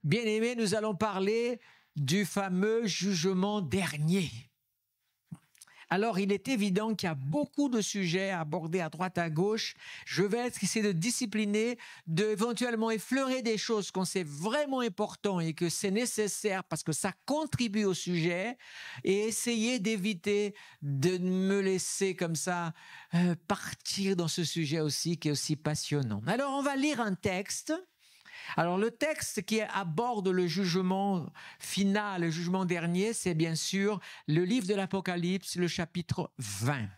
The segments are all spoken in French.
Bien-aimés, nous allons parler du fameux jugement dernier. Alors, il est évident qu'il y a beaucoup de sujets à aborder à droite, à gauche. Je vais essayer de discipliner, d'éventuellement effleurer des choses qu'on sait vraiment importantes et que c'est nécessaire parce que ça contribue au sujet et essayer d'éviter de me laisser comme ça partir dans ce sujet aussi qui est aussi passionnant. Alors, on va lire un texte. Alors, le texte qui aborde le jugement final, le jugement dernier, c'est bien sûr le livre de l'Apocalypse, le chapitre 20.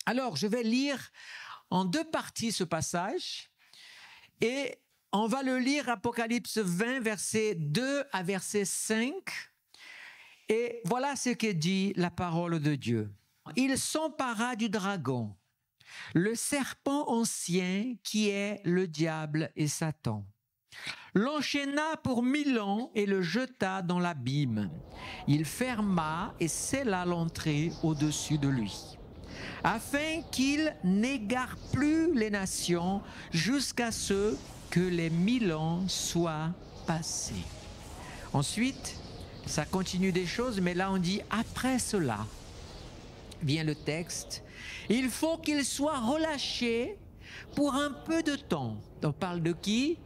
Alors, je vais lire en deux parties ce passage et on va le lire Apocalypse 20, verset 2 à verset 5. Et voilà ce que dit la parole de Dieu. Il s'empara du dragon, le serpent ancien qui est le diable et Satan. L'enchaîna pour 1000 ans et le jeta dans l'abîme. Il ferma et scella l'entrée au-dessus de lui, afin qu'il n'égare plus les nations jusqu'à ce que les 1000 ans soient passés. Ensuite, ça continue des choses, mais là on dit après cela, vient le texte, il faut qu'il soit relâché pour un peu de temps. On parle de qui ?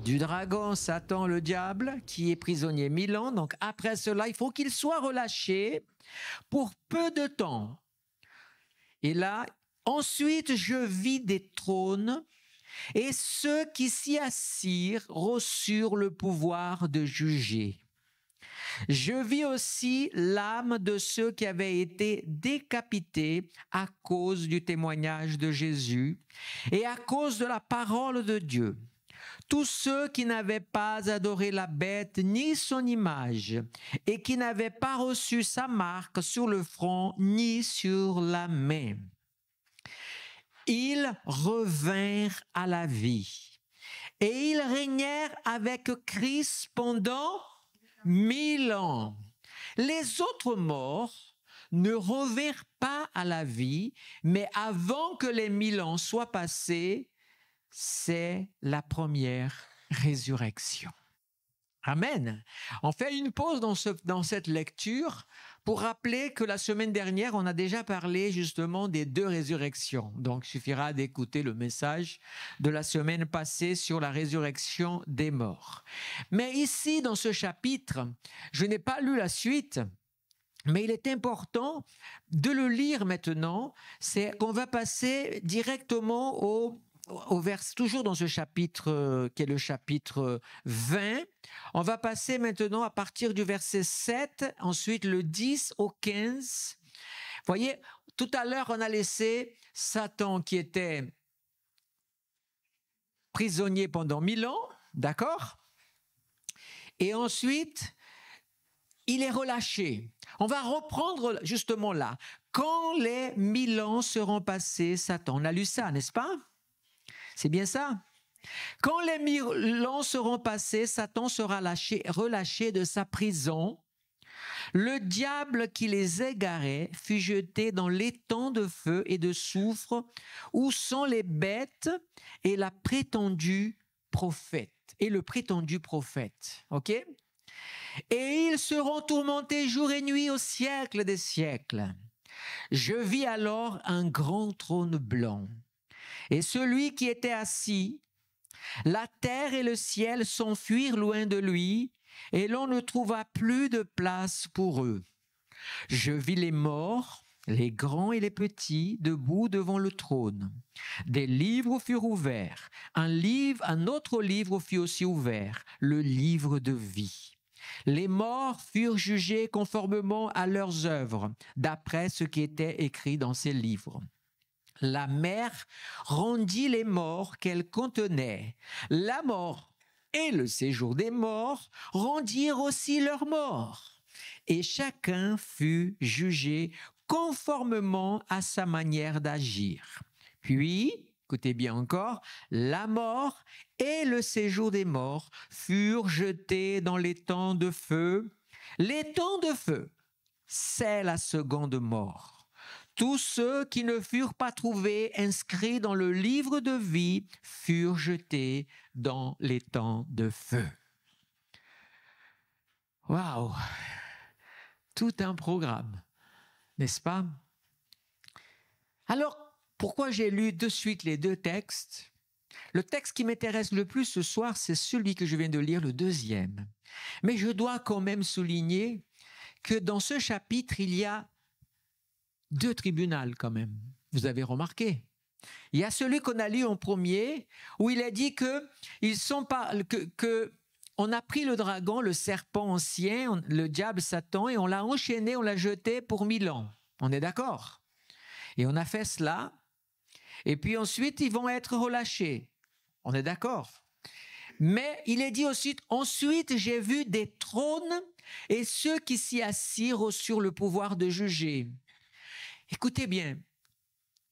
Du dragon, Satan, le diable, qui est prisonnier 1000 ans. Donc après cela, il faut qu'il soit relâché pour peu de temps. Et là, ensuite, je vis des trônes et ceux qui s'y assirent reçurent le pouvoir de juger. Je vis aussi l'âme de ceux qui avaient été décapités à cause du témoignage de Jésus et à cause de la parole de Dieu. Tous ceux qui n'avaient pas adoré la bête ni son image et qui n'avaient pas reçu sa marque sur le front ni sur la main. Ils revinrent à la vie et ils régnèrent avec Christ pendant 1000 ans. Les autres morts ne revinrent pas à la vie, mais avant que les 1000 ans soient passés, c'est la première résurrection. Amen. On fait une pause dans cette lecture pour rappeler que la semaine dernière, on a déjà parlé justement des deux résurrections. Donc, il suffira d'écouter le message de la semaine passée sur la résurrection des morts. Mais ici, dans ce chapitre, je n'ai pas lu la suite, mais il est important de le lire maintenant. C'est qu'on va passer directement au vers, toujours dans ce chapitre qui est le chapitre 20. On va passer maintenant à partir du verset 7, ensuite le 10 au 15. Vous voyez, tout à l'heure, on a laissé Satan qui était prisonnier pendant 1000 ans, d'accord ? Et ensuite, il est relâché. On va reprendre justement là. Quand les 1000 ans seront passés, Satan, on a lu ça, n'est-ce pas ? C'est bien ça. Quand les 1000 ans seront passés, Satan sera relâché de sa prison. Le diable qui les égarait fut jeté dans l'étang de feu et de soufre où sont les bêtes et la prétendue prophète. Et le prétendu prophète. OK ? Et ils seront tourmentés jour et nuit au siècle des siècles. Je vis alors un grand trône blanc. Et celui qui était assis, la terre et le ciel s'enfuirent loin de lui, et l'on ne trouva plus de place pour eux. Je vis les morts, les grands et les petits, debout devant le trône. Des livres furent ouverts. Un autre livre fut aussi ouvert, le livre de vie. Les morts furent jugés conformément à leurs œuvres, d'après ce qui était écrit dans ces livres. La mer rendit les morts qu'elle contenait. La mort et le séjour des morts rendirent aussi leurs morts. Et chacun fut jugé conformément à sa manière d'agir. Puis, écoutez bien encore, la mort et le séjour des morts furent jetés dans l'étang de feu. L'étang de feu, c'est la seconde mort. Tous ceux qui ne furent pas trouvés inscrits dans le livre de vie furent jetés dans l'étang de feu. Waouh! Tout un programme, n'est-ce pas? Alors, pourquoi j'ai lu de suite les deux textes? Le texte qui m'intéresse le plus ce soir, c'est celui que je viens de lire, le deuxième. Mais je dois quand même souligner que dans ce chapitre, il y a deux tribunaux quand même. Vous avez remarqué? Il y a celui qu'on a lu en premier, où il est dit on a pris le dragon, le serpent ancien, le diable Satan, et on l'a enchaîné, on l'a jeté pour 1000 ans. On est d'accord? Et on a fait cela, et puis ensuite ils vont être relâchés. On est d'accord? Mais il est dit aussi, ensuite j'ai vu des trônes et ceux qui s'y assirent sur le pouvoir de juger. Écoutez bien,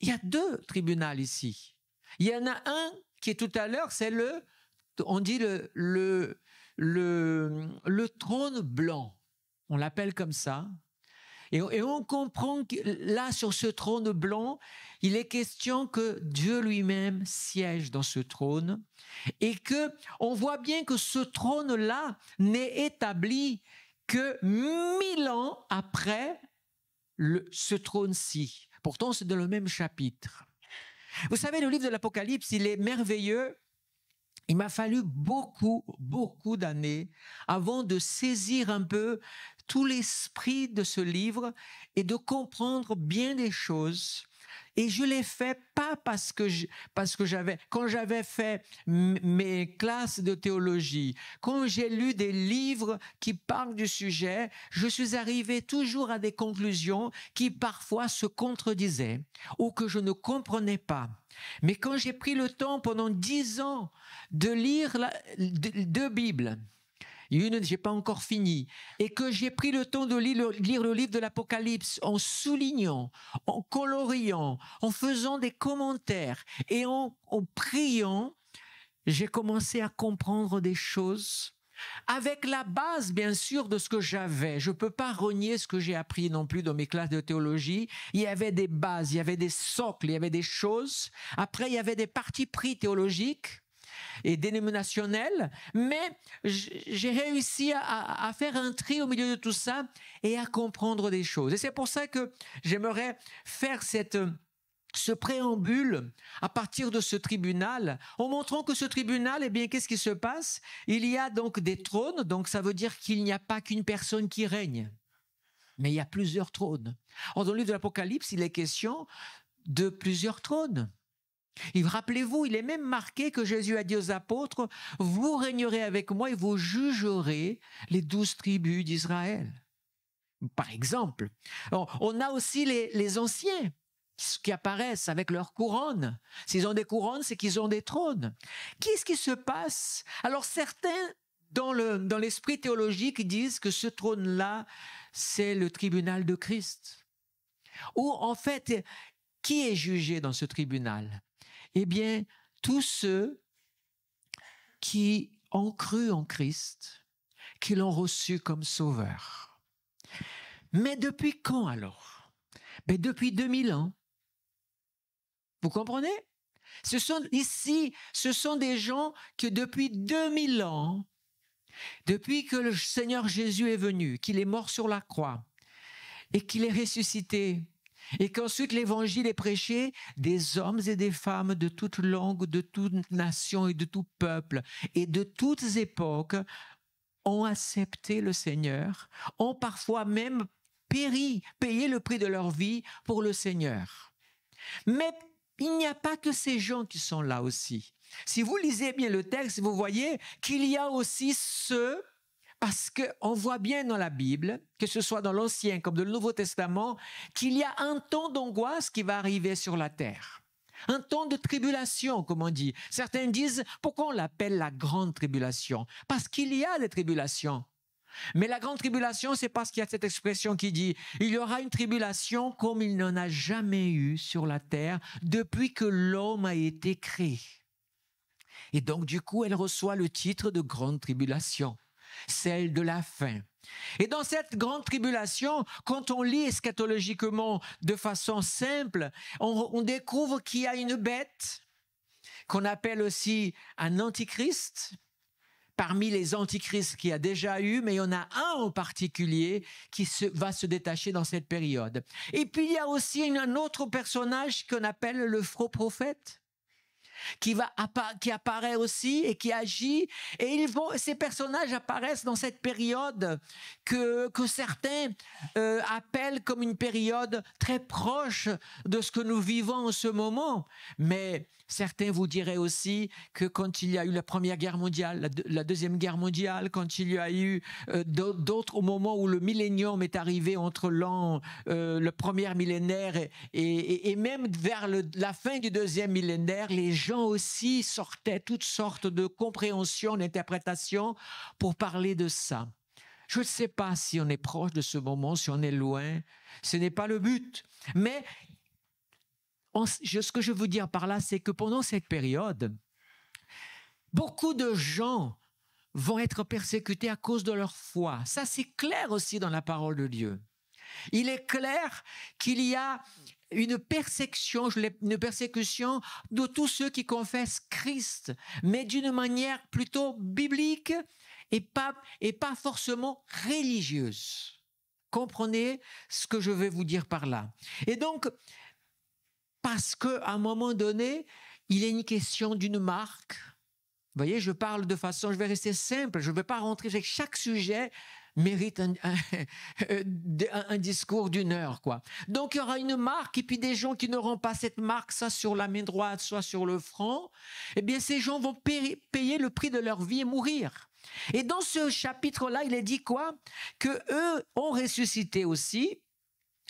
il y a deux tribunaux ici. Il y en a un qui est tout à l'heure, c'est on dit le trône blanc. On l'appelle comme ça. Et on comprend que là, sur ce trône blanc, il est question que Dieu lui-même siège dans ce trône et que on voit bien que ce trône-là n'est établi que 1000 ans après ce trône-ci. Pourtant, c'est dans le même chapitre. Vous savez, le livre de l'Apocalypse, il est merveilleux. Il m'a fallu beaucoup d'années avant de saisir un peu tout l'esprit de ce livre et de comprendre bien des choses. Et je l'ai fait pas parce que quand j'avais fait mes classes de théologie, quand j'ai lu des livres qui parlent du sujet, je suis arrivé toujours à des conclusions qui parfois se contredisaient ou que je ne comprenais pas. Mais quand j'ai pris le temps pendant 10 ans de lire deux Bibles, une, je n'ai pas encore fini, et que j'ai pris le temps de lire le livre de l'Apocalypse en soulignant, en coloriant, en faisant des commentaires et en priant, j'ai commencé à comprendre des choses avec la base, bien sûr, de ce que j'avais. Je ne peux pas renier ce que j'ai appris non plus dans mes classes de théologie. Il y avait des bases, il y avait des socles, il y avait des choses. Après, il y avait des partis pris théologiques et dénominationnel, mais j'ai réussi à faire un tri au milieu de tout ça et à comprendre des choses. Et c'est pour ça que j'aimerais faire ce préambule à partir de ce tribunal, en montrant que ce tribunal, eh bien, qu'est-ce qui se passe? Il y a donc des trônes, donc ça veut dire qu'il n'y a pas qu'une personne qui règne, mais il y a plusieurs trônes. Dans le livre de l'Apocalypse, il est question de plusieurs trônes. Et rappelez-vous, il est même marqué que Jésus a dit aux apôtres, vous régnerez avec moi et vous jugerez les 12 tribus d'Israël. Par exemple. Alors, on a aussi les anciens qui apparaissent avec leurs couronnes. S'ils ont des couronnes, c'est qu'ils ont des trônes. Qu'est-ce qui se passe? Alors certains, dans l'esprit théologique, disent que ce trône-là, c'est le tribunal de Christ. Ou en fait, qui est jugé dans ce tribunal? Eh bien, tous ceux qui ont cru en Christ, qui l'ont reçu comme sauveur. Mais depuis quand alors? Mais depuis 2000 ans. Vous comprenez? Ce sont des gens que depuis 2000 ans, depuis que le Seigneur Jésus est venu, qu'il est mort sur la croix et qu'il est ressuscité, et qu'ensuite l'évangile est prêché, des hommes et des femmes de toute langue, de toute nation et de tout peuple et de toutes époques ont accepté le Seigneur, ont parfois même payé le prix de leur vie pour le Seigneur. Mais il n'y a pas que ces gens qui sont là aussi. Si vous lisez bien le texte, vous voyez qu'il y a aussi ceux, parce qu'on voit bien dans la Bible, que ce soit dans l'Ancien comme dans le Nouveau Testament, qu'il y a un temps d'angoisse qui va arriver sur la terre. Un temps de tribulation, comme on dit. Certains disent, pourquoi on l'appelle la grande tribulation? Parce qu'il y a des tribulations. Mais la grande tribulation, c'est parce qu'il y a cette expression qui dit, il y aura une tribulation comme il n'en a jamais eu sur la terre depuis que l'homme a été créé. Et donc, du coup, elle reçoit le titre de grande tribulation. Celle de la fin. Et dans cette grande tribulation, quand on lit eschatologiquement de façon simple, on découvre qu'il y a une bête qu'on appelle aussi un antichrist, parmi les antichrists qu'il y a déjà eu, mais il y en a un en particulier qui va se détacher dans cette période. Et puis il y a aussi un autre personnage qu'on appelle le faux prophète, qui apparaît aussi et qui agit. Et ces personnages apparaissent dans cette période que certains appellent comme une période très proche de ce que nous vivons en ce moment. Mais certains vous diraient aussi que quand il y a eu la Première Guerre mondiale, la Deuxième Guerre mondiale, quand il y a eu d'autres, au moment où le millénium est arrivé entre le premier millénaire et même vers la fin du deuxième millénaire, les gens aussi sortaient toutes sortes de compréhensions, d'interprétations pour parler de ça. Je ne sais pas si on est proche de ce moment, si on est loin. Ce n'est pas le but. Mais ce que je veux dire par là, c'est que pendant cette période, beaucoup de gens vont être persécutés à cause de leur foi. Ça, c'est clair aussi dans la parole de Dieu. Il est clair qu'il y a une persécution de tous ceux qui confessent Christ, mais d'une manière plutôt biblique et pas forcément religieuse. Comprenez ce que je vais vous dire par là. Et donc, parce qu'à un moment donné, il est une question d'une marque. Vous voyez, je parle de façon, je vais rester simple, je ne vais pas rentrer avec chaque sujet, mérite un discours d'une heure, quoi. Donc, il y aura une marque, et puis des gens qui n'auront pas cette marque, soit sur la main droite, soit sur le front, eh bien, ces gens vont payer le prix de leur vie et mourir. Et dans ce chapitre-là, il est dit quoi? Que eux ont ressuscité aussi.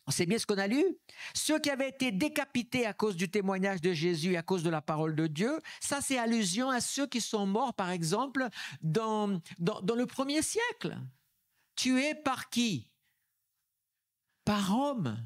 C'est bien ce qu'on a lu. Ceux qui avaient été décapités à cause du témoignage de Jésus et à cause de la parole de Dieu, ça c'est allusion à ceux qui sont morts, par exemple, dans le 1er siècle. Tués par qui? Par Rome,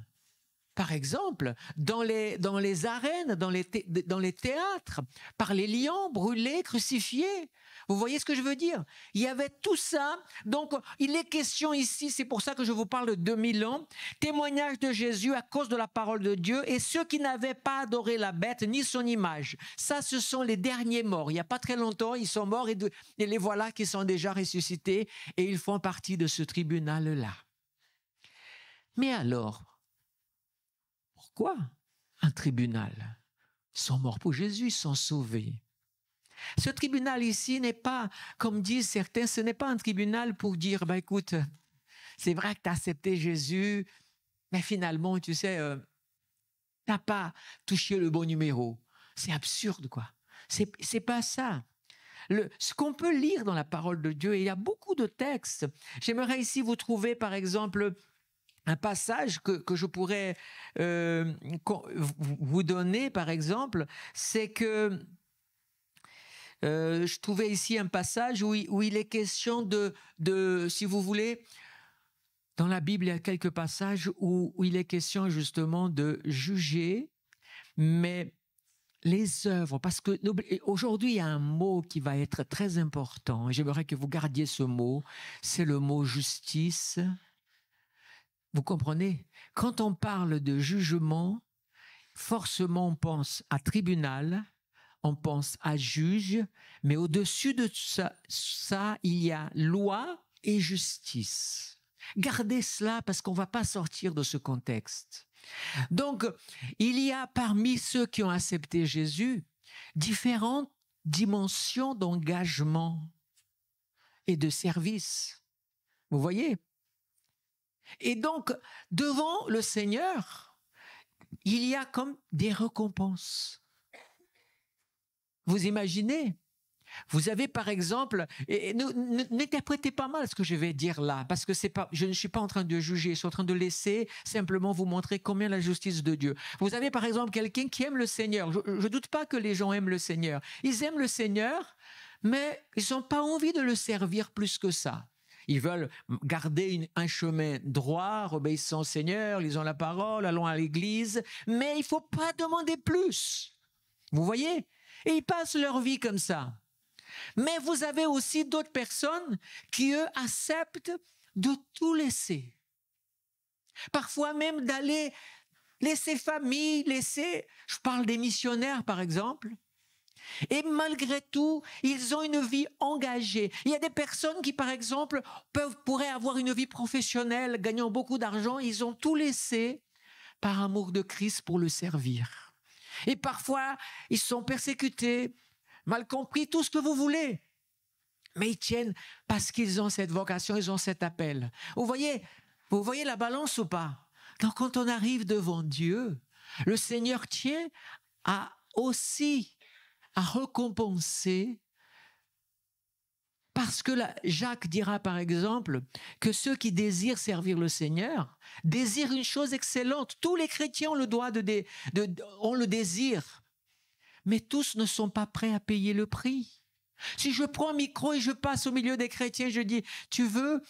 par exemple, dans les arènes, dans les théâtres, par les lions, brûlés, crucifiés. Vous voyez ce que je veux dire? Il y avait tout ça. Donc, il est question ici, c'est pour ça que je vous parle de 2000 ans, témoignage de Jésus à cause de la parole de Dieu, et ceux qui n'avaient pas adoré la bête ni son image. Ça, ce sont les derniers morts. Il n'y a pas très longtemps, ils sont morts et les voilà qui sont déjà ressuscités et ils font partie de ce tribunal-là. Mais alors, pourquoi un tribunal? Ils sont morts pour Jésus, ils sont sauvés. Ce tribunal ici n'est pas, comme disent certains, ce n'est pas un tribunal pour dire, ben écoute, c'est vrai que tu as accepté Jésus, mais finalement, tu sais, tu n'as pas touché le bon numéro. C'est absurde, quoi. C'est pas ça. Ce qu'on peut lire dans la parole de Dieu, et il y a beaucoup de textes. J'aimerais ici vous trouver, par exemple, un passage que je pourrais vous donner, par exemple, c'est que je trouvais ici un passage où il est question de, si vous voulez, dans la Bible, il y a quelques passages où il est question justement de juger, mais les œuvres, parce que aujourd'hui, il y a un mot qui va être très important, et j'aimerais que vous gardiez ce mot, c'est le mot justice. Vous comprenez? Quand on parle de jugement, forcément on pense à tribunal, on pense à juge, mais au-dessus de ça, il y a loi et justice. Gardez cela parce qu'on ne va pas sortir de ce contexte. Donc, il y a parmi ceux qui ont accepté Jésus différentes dimensions d'engagement et de service. Vous voyez? Et donc, devant le Seigneur, il y a comme des récompenses. Vous imaginez? Vous avez par exemple, et n'interprétez pas mal ce que je vais dire là, parce que je ne suis pas en train de juger, je suis en train de laisser simplement vous montrer combien la justice de Dieu. Vous avez par exemple quelqu'un qui aime le Seigneur. Je ne doute pas que les gens aiment le Seigneur. Ils aiment le Seigneur, mais ils n'ont pas envie de le servir plus que ça. Ils veulent garder un chemin droit, obéissant au Seigneur, lisant la parole, allons à l'église, mais il ne faut pas demander plus. Vous voyez? Et ils passent leur vie comme ça. Mais vous avez aussi d'autres personnes qui, eux, acceptent de tout laisser. Parfois même d'aller laisser famille, je parle des missionnaires par exemple, Et malgré tout, ils ont une vie engagée. Il y a des personnes qui, par exemple, pourraient avoir une vie professionnelle, gagnant beaucoup d'argent. Ils ont tout laissé par amour de Christ pour le servir. Et parfois, ils sont persécutés, mal compris, tout ce que vous voulez. Mais ils tiennent parce qu'ils ont cette vocation, ils ont cet appel. Vous voyez la balance ou pas? Donc, quand on arrive devant Dieu, le Seigneur tient aussi à récompenser, parce que Jacques dira par exemple que ceux qui désirent servir le Seigneur désirent une chose excellente. Tous les chrétiens ont le droit ont le désir, mais tous ne sont pas prêts à payer le prix. Si je prends un micro et je passe au milieu des chrétiens, je dis, tu veux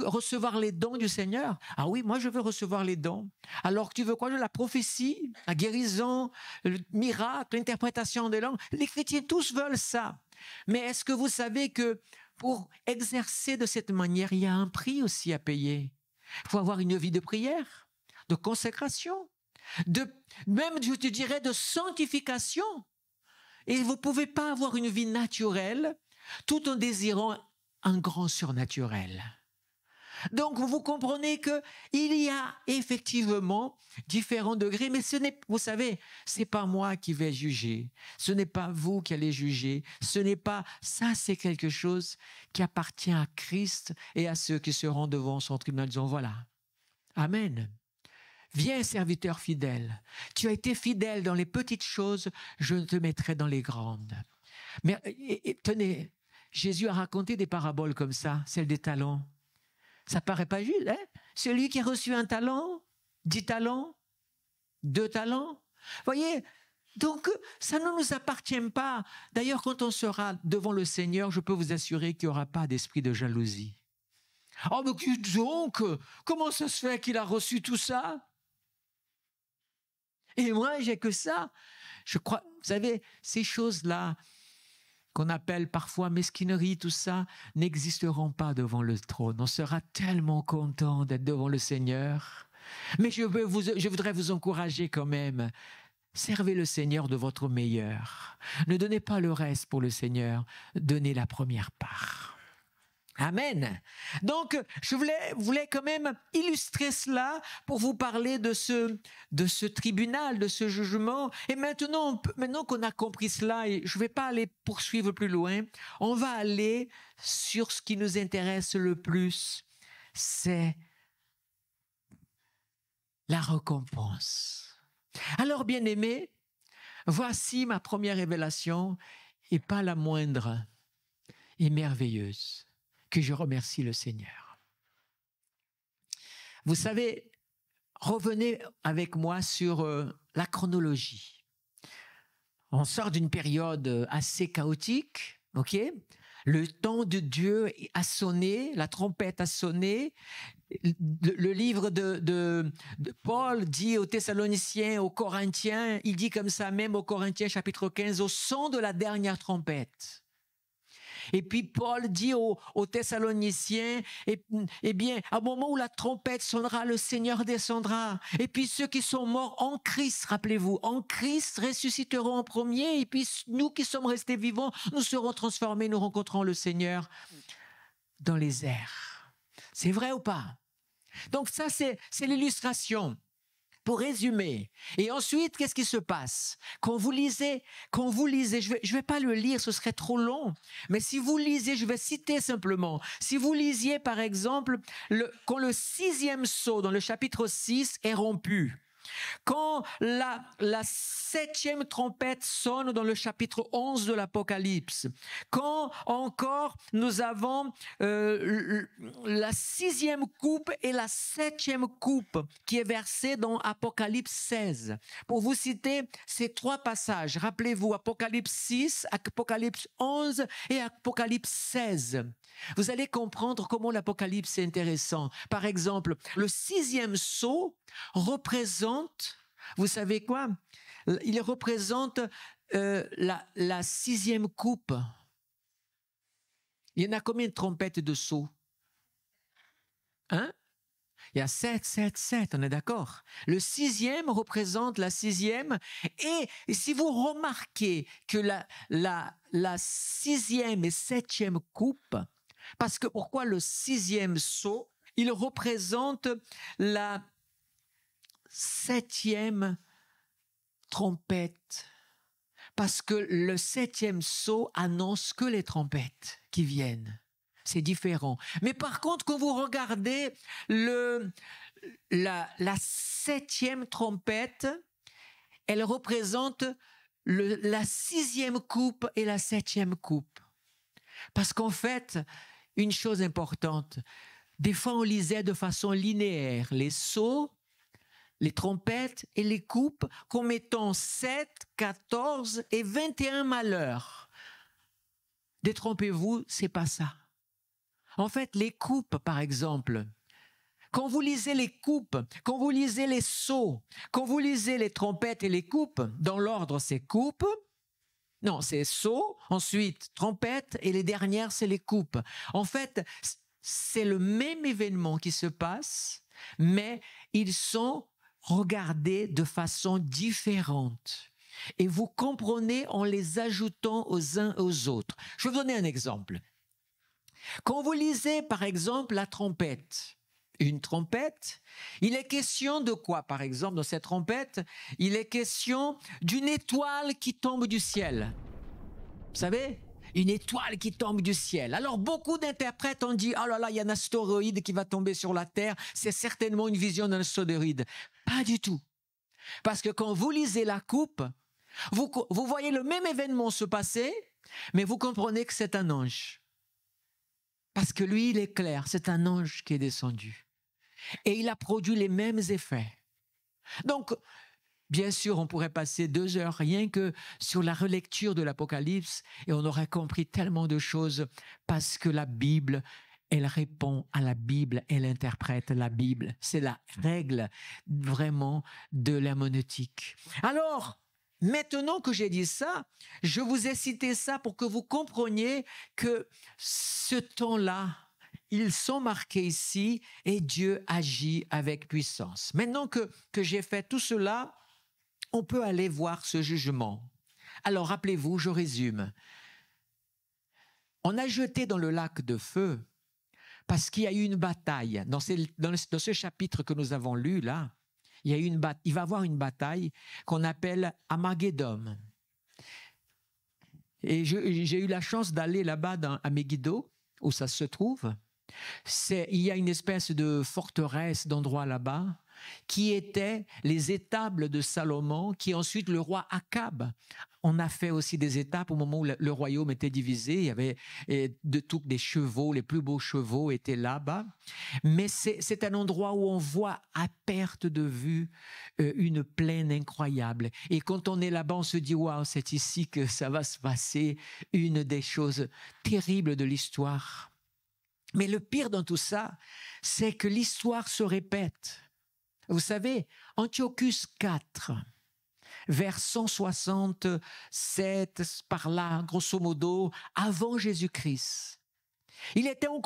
recevoir les dons du Seigneur? Ah oui, moi je veux recevoir les dons. Alors tu veux quoi? La prophétie, la guérison, le miracle, l'interprétation des langues. Les chrétiens tous veulent ça. Mais est-ce que vous savez que pour exercer de cette manière, il y a un prix aussi à payer? Il faut avoir une vie de prière, de consécration, même je te dirais de sanctification. Et vous ne pouvez pas avoir une vie naturelle tout en désirant un grand surnaturel. Donc, vous comprenez qu'il y a effectivement différents degrés, mais vous savez, ce n'est pas moi qui vais juger. Ce n'est pas vous qui allez juger. Ça, c'est quelque chose qui appartient à Christ et à ceux qui seront devant son tribunal, disant voilà. Amen. Viens, serviteur fidèle. Tu as été fidèle dans les petites choses, je te mettrai dans les grandes. Mais tenez, Jésus a raconté des paraboles comme ça, celle des talents. Ça paraît pas juste, hein? Celui qui a reçu un talent, 10 talents, 2 talents. Voyez, donc ça ne nous appartient pas. D'ailleurs, quand on sera devant le Seigneur, je peux vous assurer qu'il n'y aura pas d'esprit de jalousie. Oh, mais donc, comment ça se fait qu'il a reçu tout ça? Et moi, j'ai que ça. Je crois, vous savez, ces choses-là qu'on appelle parfois mesquinerie, tout ça, n'existeront pas devant le trône. On sera tellement content d'être devant le Seigneur. Mais je voudrais vous encourager quand même. Servez le Seigneur de votre meilleur. Ne donnez pas le reste pour le Seigneur. Donnez la première part. Amen. Donc, je voulais quand même illustrer cela pour vous parler de ce tribunal, de ce jugement. Et maintenant qu'on a compris cela, et je ne vais pas aller poursuivre plus loin, on va aller sur ce qui nous intéresse le plus, c'est la récompense. Alors, bien-aimés, voici ma première révélation, et pas la moindre, et merveilleuse, que je remercie le Seigneur. Vous savez, revenez avec moi sur la chronologie. On sort d'une période assez chaotique, ok? Le temps de Dieu a sonné, la trompette a sonné. Le livre de Paul dit aux Thessaloniciens, aux Corinthiens, il dit comme ça même aux Corinthiens chapitre 15, au son de la dernière trompette. Et puis Paul dit aux Thessaloniciens, eh bien, à un moment où la trompette sonnera, le Seigneur descendra. Et puis ceux qui sont morts en Christ, rappelez-vous, en Christ ressusciteront en premier. Et puis nous qui sommes restés vivants, nous serons transformés, nous rencontrons le Seigneur dans les airs. C'est vrai ou pas? Donc ça, c'est l'illustration. Pour résumer, et ensuite, qu'est-ce qui se passe? Quand vous lisez, je vais pas le lire, ce serait trop long, mais si vous lisez, je vais citer simplement, si vous lisiez par exemple, quand le 6e sceau dans le chapitre 6 est rompu, quand la 7e trompette sonne dans le chapitre 11 de l'Apocalypse, quand encore nous avons la 6e coupe et la 7e coupe qui est versée dans Apocalypse 16. Pour vous citer ces 3 passages, rappelez-vous Apocalypse 6, Apocalypse 11 et Apocalypse 16. Vous allez comprendre comment l'Apocalypse est intéressant. Par exemple, le 6e sceau représente, vous savez quoi? Il représente la 6e coupe. Il y en a combien de trompettes de sceaux? Hein? Il y a 7, 7, 7, on est d'accord. Le 6e représente la 6e. Et si vous remarquez que la 6e et 7e coupe, parce que pourquoi le 6e sceau? Il représente la 7e trompette. Parce que le 7e sceau annonce que les trompettes qui viennent. C'est différent. Mais par contre, quand vous regardez la 7e trompette, elle représente la 6e coupe et la 7e coupe. Parce qu'en fait, une chose importante, des fois on lisait de façon linéaire les sceaux, les trompettes et les coupes comme étant 7, 14 et 21 malheurs. Détrompez-vous, c'est pas ça. En fait, les coupes, par exemple, quand vous lisez les coupes, quand vous lisez les sceaux, quand vous lisez les trompettes et les coupes, dans l'ordre, c'est coupes, non, c'est sceaux, ensuite trompettes, et les dernières, c'est les coupes. En fait, c'est le même événement qui se passe, mais ils sont regardés de façon différente. Et vous comprenez en les ajoutant aux uns aux autres. Je vais vous donner un exemple. Quand vous lisez, par exemple, la trompette, une trompette, il est question de quoi, par exemple, dans cette trompette? Il est question d'une étoile qui tombe du ciel. Vous savez? Une étoile qui tombe du ciel. Alors, beaucoup d'interprètes ont dit « Oh là là, il y a un astéroïde qui va tomber sur la Terre. C'est certainement une vision d'un astéroïde. » Pas du tout. Parce que quand vous lisez la coupe, vous voyez le même événement se passer, mais vous comprenez que c'est un ange. Parce que lui, il est clair, c'est un ange qui est descendu. Et il a produit les mêmes effets. Donc, bien sûr, on pourrait passer 2 heures rien que sur la relecture de l'Apocalypse et on aurait compris tellement de choses parce que la Bible, elle répond à la Bible, elle interprète la Bible. C'est la règle vraiment de l'herméneutique. Alors, maintenant que j'ai dit ça, je vous ai cité ça pour que vous compreniez que ce temps-là, ils sont marqués ici et Dieu agit avec puissance. Maintenant que j'ai fait tout cela, on peut aller voir ce jugement. Alors, rappelez-vous, je résume. On a jeté dans le lac de feu parce qu'il y a eu une bataille. Dans ce chapitre que nous avons lu là, il va y avoir une bataille qu'on appelle Armageddon. Et j'ai eu la chance d'aller là-bas à Megiddo, où ça se trouve. Il y a une espèce de forteresse d'endroit là-bas qui était les étables de Salomon, qui ensuite le roi Akab. On a fait aussi des étapes au moment où le royaume était divisé. Il y avait des chevaux, les plus beaux chevaux étaient là-bas. Mais c'est un endroit où on voit à perte de vue une plaine incroyable. Et quand on est là-bas, on se dit « Waouh, c'est ici que ça va se passer une des choses terribles de l'histoire ». Mais le pire dans tout ça, c'est que l'histoire se répète. Vous savez, Antiochus IV, vers 167, par là, grosso modo, avant Jésus-Christ. Il était en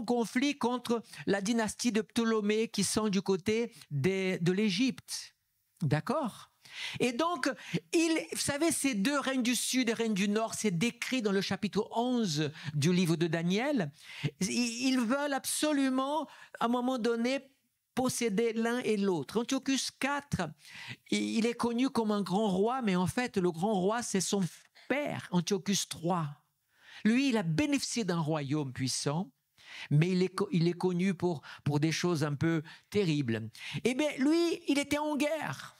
conflit contre la dynastie de Ptolémée qui sont du côté de l'Égypte. D'accord ? Et donc, vous savez, ces 2 règnes du Sud et règnes du Nord, c'est décrit dans le chapitre 11 du livre de Daniel. Ils veulent absolument, à un moment donné, posséder l'un et l'autre. Antiochus IV, il est connu comme un grand roi, mais en fait, le grand roi, c'est son père, Antiochus III. Lui, il a bénéficié d'un royaume puissant, mais il est connu pour des choses un peu terribles. Eh bien, lui, il était en guerre.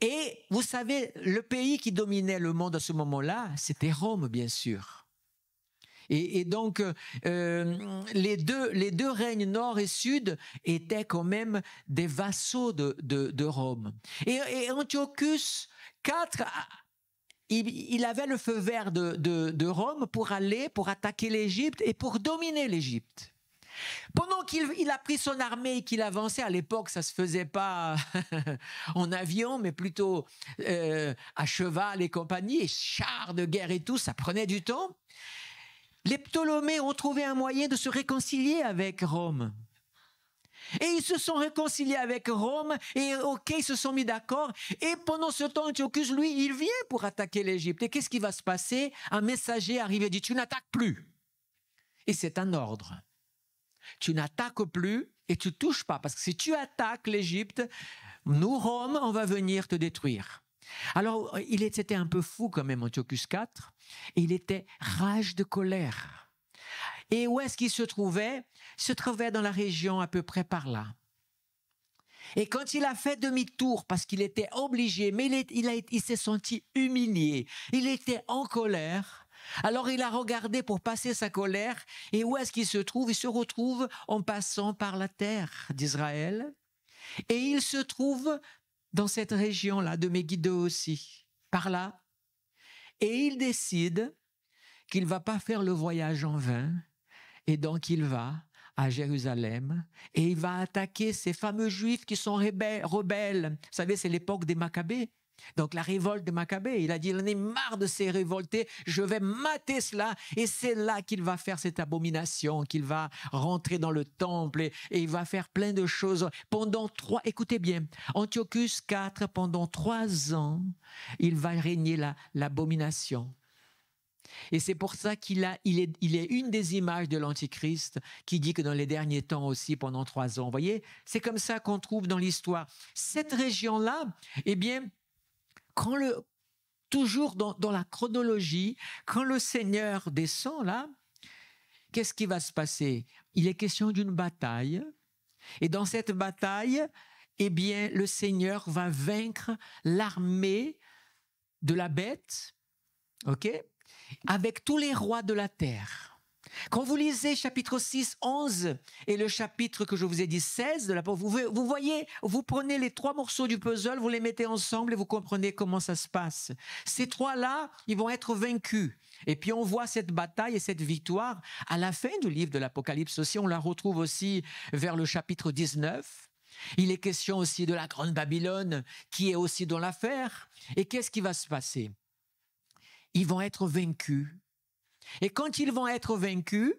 Et vous savez, le pays qui dominait le monde à ce moment-là, c'était Rome, bien sûr. Et donc, les deux règnes nord et sud étaient quand même des vassaux de Rome. Et Antiochus IV, il avait le feu vert de Rome pour attaquer l'Égypte et pour dominer l'Égypte. Pendant qu'il a pris son armée et qu'il avançait, à l'époque ça se faisait pas en avion mais plutôt à cheval et compagnie, et chars de guerre et tout, ça prenait du temps. Les Ptolémées ont trouvé un moyen de se réconcilier avec Rome. Et ils se sont réconciliés avec Rome et ok, ils se sont mis d'accord. Et pendant ce temps, Antiochus, lui, il vient pour attaquer l'Égypte. Et qu'est-ce qui va se passer? Un messager arrive et dit, tu n'attaques plus. Et c'est un ordre. Tu n'attaques plus et tu ne touches pas. Parce que si tu attaques l'Égypte, nous, Rome, on va venir te détruire. Alors, c'était un peu fou quand même, Antiochus IV. Et il était rage de colère. Et où est-ce qu'il se trouvait? Il se trouvait dans la région à peu près par là. Et quand il a fait demi-tour, parce qu'il était obligé, mais il s'est senti humilié, il était en colère, alors il a regardé pour passer sa colère, et où est-ce qu'il se trouve? Il se retrouve en passant par la terre d'Israël, et il se trouve dans cette région-là de Megiddo aussi, par là, et il décide qu'il ne va pas faire le voyage en vain, et donc il va à Jérusalem et il va attaquer ces fameux Juifs qui sont rebelles. Vous savez, c'est l'époque des Maccabées. Donc la révolte des Maccabées. Il a dit, il en est marre de ces révoltés, je vais mater cela. Et c'est là qu'il va faire cette abomination, qu'il va rentrer dans le temple et il va faire plein de choses. Écoutez bien, Antiochus IV, pendant 3 ans, il va régner l'abomination. Et c'est pour ça il est une des images de l'Antichrist qui dit que dans les derniers temps aussi, pendant 3 ans, vous voyez, c'est comme ça qu'on trouve dans l'histoire. Cette région-là, eh bien, toujours dans la chronologie, quand le Seigneur descend là, qu'est-ce qui va se passer? Il est question d'une bataille. Et dans cette bataille, eh bien, le Seigneur va vaincre l'armée de la bête, ok? Avec tous les rois de la terre. Quand vous lisez chapitre 6, 11 et le chapitre que je vous ai dit 16 de la parole, vous voyez, vous prenez les 3 morceaux du puzzle, vous les mettez ensemble et vous comprenez comment ça se passe. Ces 3-là, ils vont être vaincus. Et puis on voit cette bataille et cette victoire à la fin du livre de l'Apocalypse aussi. On la retrouve aussi vers le chapitre 19. Il est question aussi de la grande Babylone qui est aussi dans l'affaire. Et qu'est-ce qui va se passer? Ils vont être vaincus. Et quand ils vont être vaincus,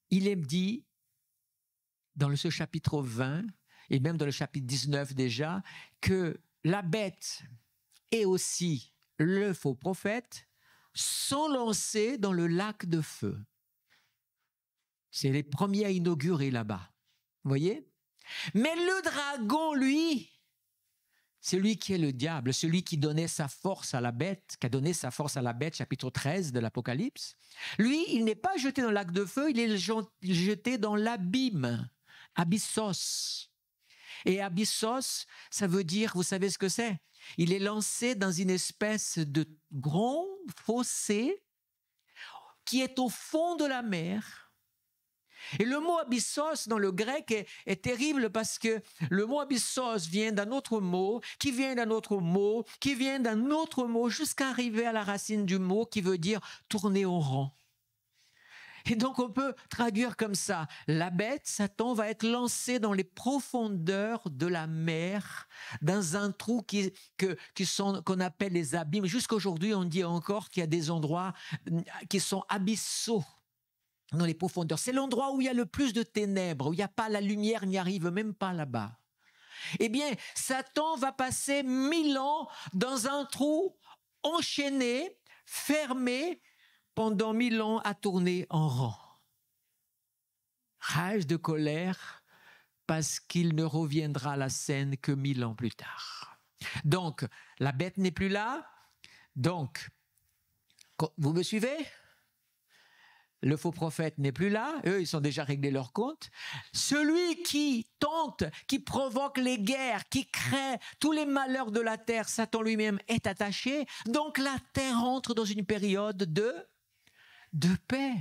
il est dit dans ce chapitre 20, et même dans le chapitre 19 déjà, que la bête et aussi le faux prophète sont lancés dans le lac de feu. C'est les premiers à inaugurer là-bas. Vous voyez? Mais le dragon, lui, celui qui est le diable, celui qui donnait sa force à la bête, qui a donné sa force à la bête, chapitre 13 de l'Apocalypse, lui, il n'est pas jeté dans le lac de feu, il est jeté dans l'abîme, abyssos. Et abyssos, ça veut dire, vous savez ce que c'est? Il est lancé dans une espèce de grand fossé qui est au fond de la mer. Et le mot abyssos dans le grec est terrible parce que le mot abyssos vient d'un autre mot, qui vient d'un autre mot, qui vient d'un autre mot, jusqu'à arriver à la racine du mot qui veut dire tourner au rang. Et donc on peut traduire comme ça, la bête, Satan, va être lancé dans les profondeurs de la mer, dans un trou qu'on appelle les abîmes. Jusqu'aujourd'hui, on dit encore qu'il y a des endroits qui sont abyssaux. Dans les profondeurs. C'est l'endroit où il y a le plus de ténèbres, où il n'y a pas la lumière, n'y arrive même pas là-bas. Eh bien, Satan va passer 1000 ans dans un trou enchaîné, fermé, pendant 1000 ans à tourner en rang. Rage de colère, parce qu'il ne reviendra à la scène que 1000 ans plus tard. Donc, la bête n'est plus là. Donc, vous me suivez ? Le faux prophète n'est plus là. Eux, ils ont déjà réglé leur compte. Celui qui tente, qui provoque les guerres, qui crée tous les malheurs de la terre, Satan lui-même est attaché. Donc la terre entre dans une période de paix.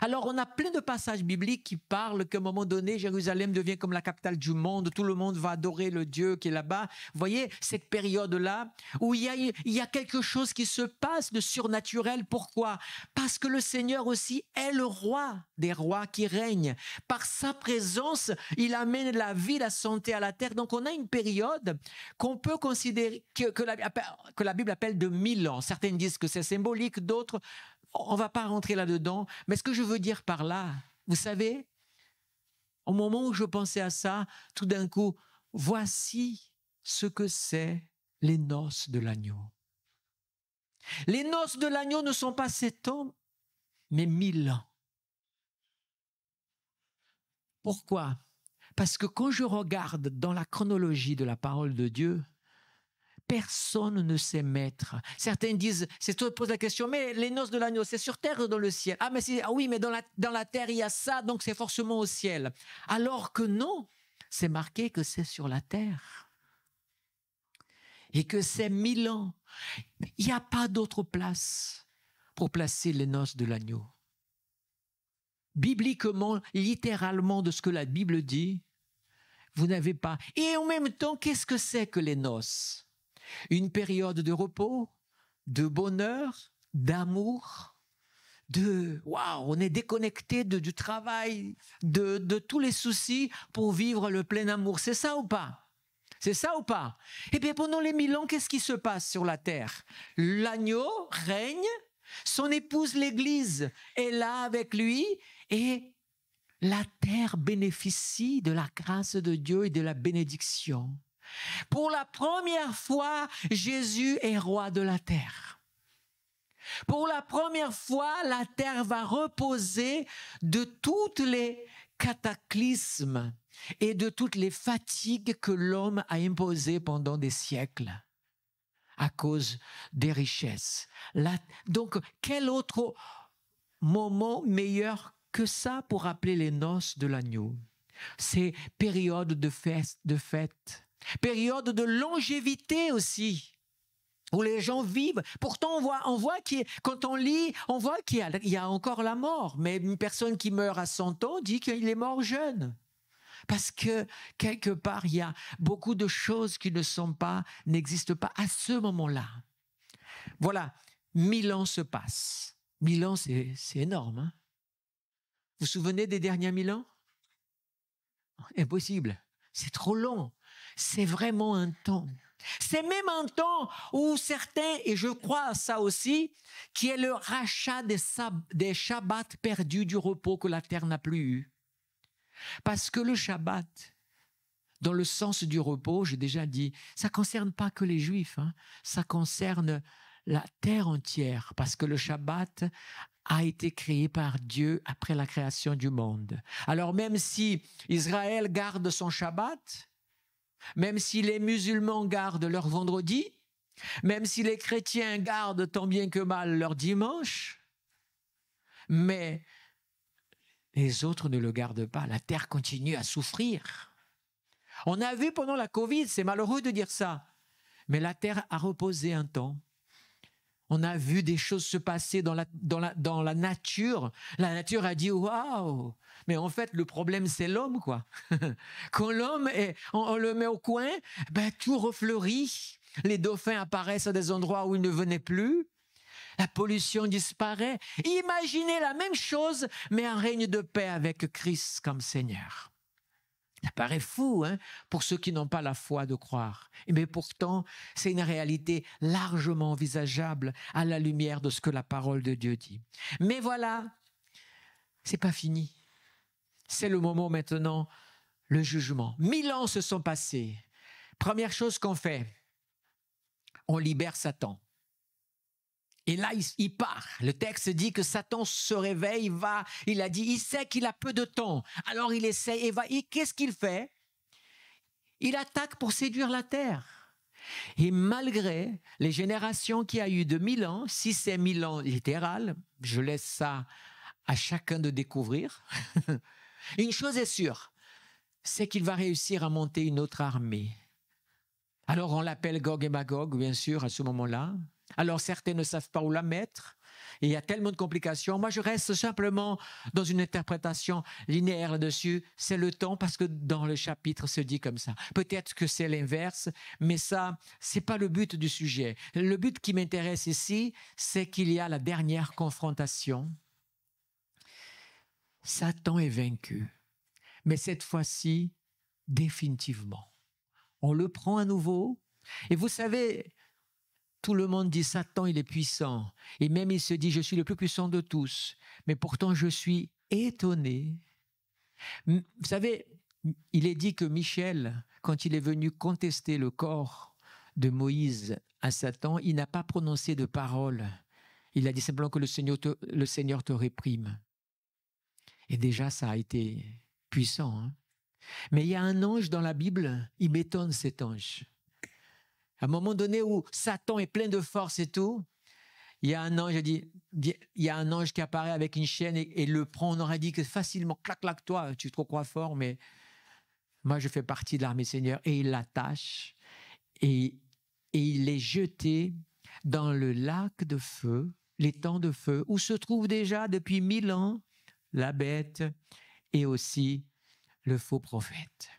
Alors, on a plein de passages bibliques qui parlent qu'à un moment donné, Jérusalem devient comme la capitale du monde. Tout le monde va adorer le Dieu qui est là-bas. Vous voyez, cette période-là où il y a quelque chose qui se passe de surnaturel. Pourquoi? Parce que le Seigneur aussi est le roi des rois qui règne. Par sa présence, il amène la vie, la santé à la terre. Donc, on a une période qu'on peut considérer, que la Bible appelle de 1000 ans. Certains disent que c'est symbolique, d'autres... On ne va pas rentrer là-dedans, mais ce que je veux dire par là, vous savez, Au moment où je pensais à ça, tout d'un coup, voici ce que c'est les noces de l'agneau. Les noces de l'agneau ne sont pas 7 ans, mais 1000 ans. Pourquoi? Parce que quand je regarde dans la chronologie de la parole de Dieu, personne ne sait mettre. Certains disent, c'est toi qui poses la question, mais les noces de l'agneau, c'est sur terre ou dans le ciel? Ah, oui, mais dans la terre, il y a ça, donc c'est forcément au ciel. Alors que non, c'est marqué que c'est sur la terre. Et que c'est 1000 ans. Il n'y a pas d'autre place pour placer les noces de l'agneau. Bibliquement, littéralement de ce que la Bible dit, vous n'avez pas. Et en même temps, qu'est-ce que c'est que les noces? Une période de repos, de bonheur, d'amour, waouh, on est déconnecté du travail, de tous les soucis pour vivre le plein amour. C'est ça ou pas? C'est ça ou pas? Eh bien, pendant les 1000 ans, qu'est-ce qui se passe sur la terre? L'agneau règne, son épouse l'Église est là avec lui et la terre bénéficie de la grâce de Dieu et de la bénédiction. Pour la première fois, Jésus est roi de la terre. Pour la première fois, la terre va reposer de toutes les cataclysmes et de toutes les fatigues que l'homme a imposées pendant des siècles à cause des richesses. Donc, quel autre moment meilleur que ça pour rappeler les noces de l'agneau? C'est période de fête, période de longévité aussi, où les gens vivent. Pourtant, on voit quand on lit, on voit qu'il y a encore la mort. Mais une personne qui meurt à 100 ans dit qu'il est mort jeune. Parce que, quelque part, il y a beaucoup de choses qui n'existent pas à ce moment-là. Voilà, 1000 ans se passent. 1000 ans, c'est énorme. Hein? Vous vous souvenez des derniers 1000 ans? Impossible. C'est trop long. C'est vraiment un temps. C'est même un temps où certains, et je crois à ça aussi, qui est le rachat des Shabbats perdus du repos que la terre n'a plus eu. Parce que le Shabbat, dans le sens du repos, j'ai déjà dit, ça ne concerne pas que les Juifs, hein, ça concerne la terre entière, parce que le Shabbat a été créé par Dieu après la création du monde. Alors même si Israël garde son Shabbat, même si les musulmans gardent leur vendredi, même si les chrétiens gardent tant bien que mal leur dimanche, mais les autres ne le gardent pas. La terre continue à souffrir. On a vu pendant la Covid, c'est malheureux de dire ça, mais la terre a reposé un temps. On a vu des choses se passer dans la nature. La nature a dit « Waouh !» Mais en fait, le problème, c'est l'homme, quoi. Quand l'homme, on le met au coin, tout refleurit. Les dauphins apparaissent à des endroits où ils ne venaient plus. La pollution disparaît. Imaginez la même chose, mais un règne de paix avec Christ comme Seigneur. Ça paraît fou, hein, pour ceux qui n'ont pas la foi de croire. Mais pourtant, c'est une réalité largement envisageable à la lumière de ce que la parole de Dieu dit. Mais voilà, c'est pas fini. C'est le moment maintenant, le jugement. 1000 ans se sont passés. Première chose qu'on fait, on libère Satan. Et là, il part. Le texte dit que Satan se réveille, il a dit, il sait qu'il a peu de temps. Alors il essaie, et qu'est-ce qu'il fait? Il attaque pour séduire la terre. Et malgré les générations qu'il y a eu de 1000 ans, si c'est 1000 ans littéral, je laisse ça à chacun de découvrir. Une chose est sûre, c'est qu'il va réussir à monter une autre armée. Alors on l'appelle Gog et Magog, bien sûr, à ce moment-là. Alors certains ne savent pas où la mettre. Et il y a tellement de complications. Moi, je reste simplement dans une interprétation linéaire là-dessus. C'est le temps parce que dans le chapitre, se dit comme ça. Peut-être que c'est l'inverse, mais ça, c'est pas le but du sujet. Le but qui m'intéresse ici, c'est qu'il y a la dernière confrontation. Satan est vaincu. Mais cette fois-ci, définitivement. On le prend à nouveau. Et vous savez, tout le monde dit Satan, il est puissant. Et même il se dit, je suis le plus puissant de tous. Mais pourtant, je suis étonné Vous savez, il est dit que Michel, quand il est venu contester le corps de Moïse à Satan, il n'a pas prononcé de parole. Il a dit simplement que le Seigneur te réprime. Et déjà, ça a été puissant. Hein? Mais il y a un ange dans la Bible, il m'étonne cet ange. À un moment donné où Satan est plein de force et tout, il y a un ange qui apparaît avec une chaîne et le prend. On aurait dit que facilement, clac, clac, toi, tu te crois fort, mais moi, je fais partie de l'armée Seigneur. Et il l'attache et il est jeté dans le lac de feu, l'étang de feu, où se trouve déjà depuis 1000 ans la bête et aussi le faux prophète.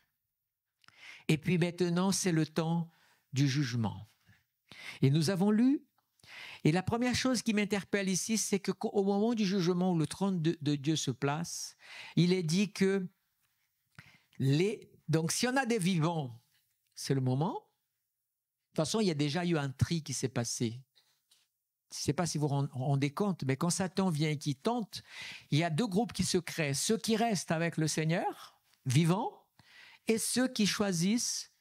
Et puis maintenant, c'est le temps du jugement. Et nous avons lu, et la première chose qui m'interpelle ici, c'est qu'au moment du jugement où le trône de Dieu se place, il est dit que donc si on a des vivants, c'est le moment. De toute façon, il y a déjà eu un tri qui s'est passé. Je ne sais pas si vous vous rendez compte, mais quand Satan vient et qui tente, il y a deux groupes qui se créent. Ceux qui restent avec le Seigneur, vivants, et ceux qui choisissent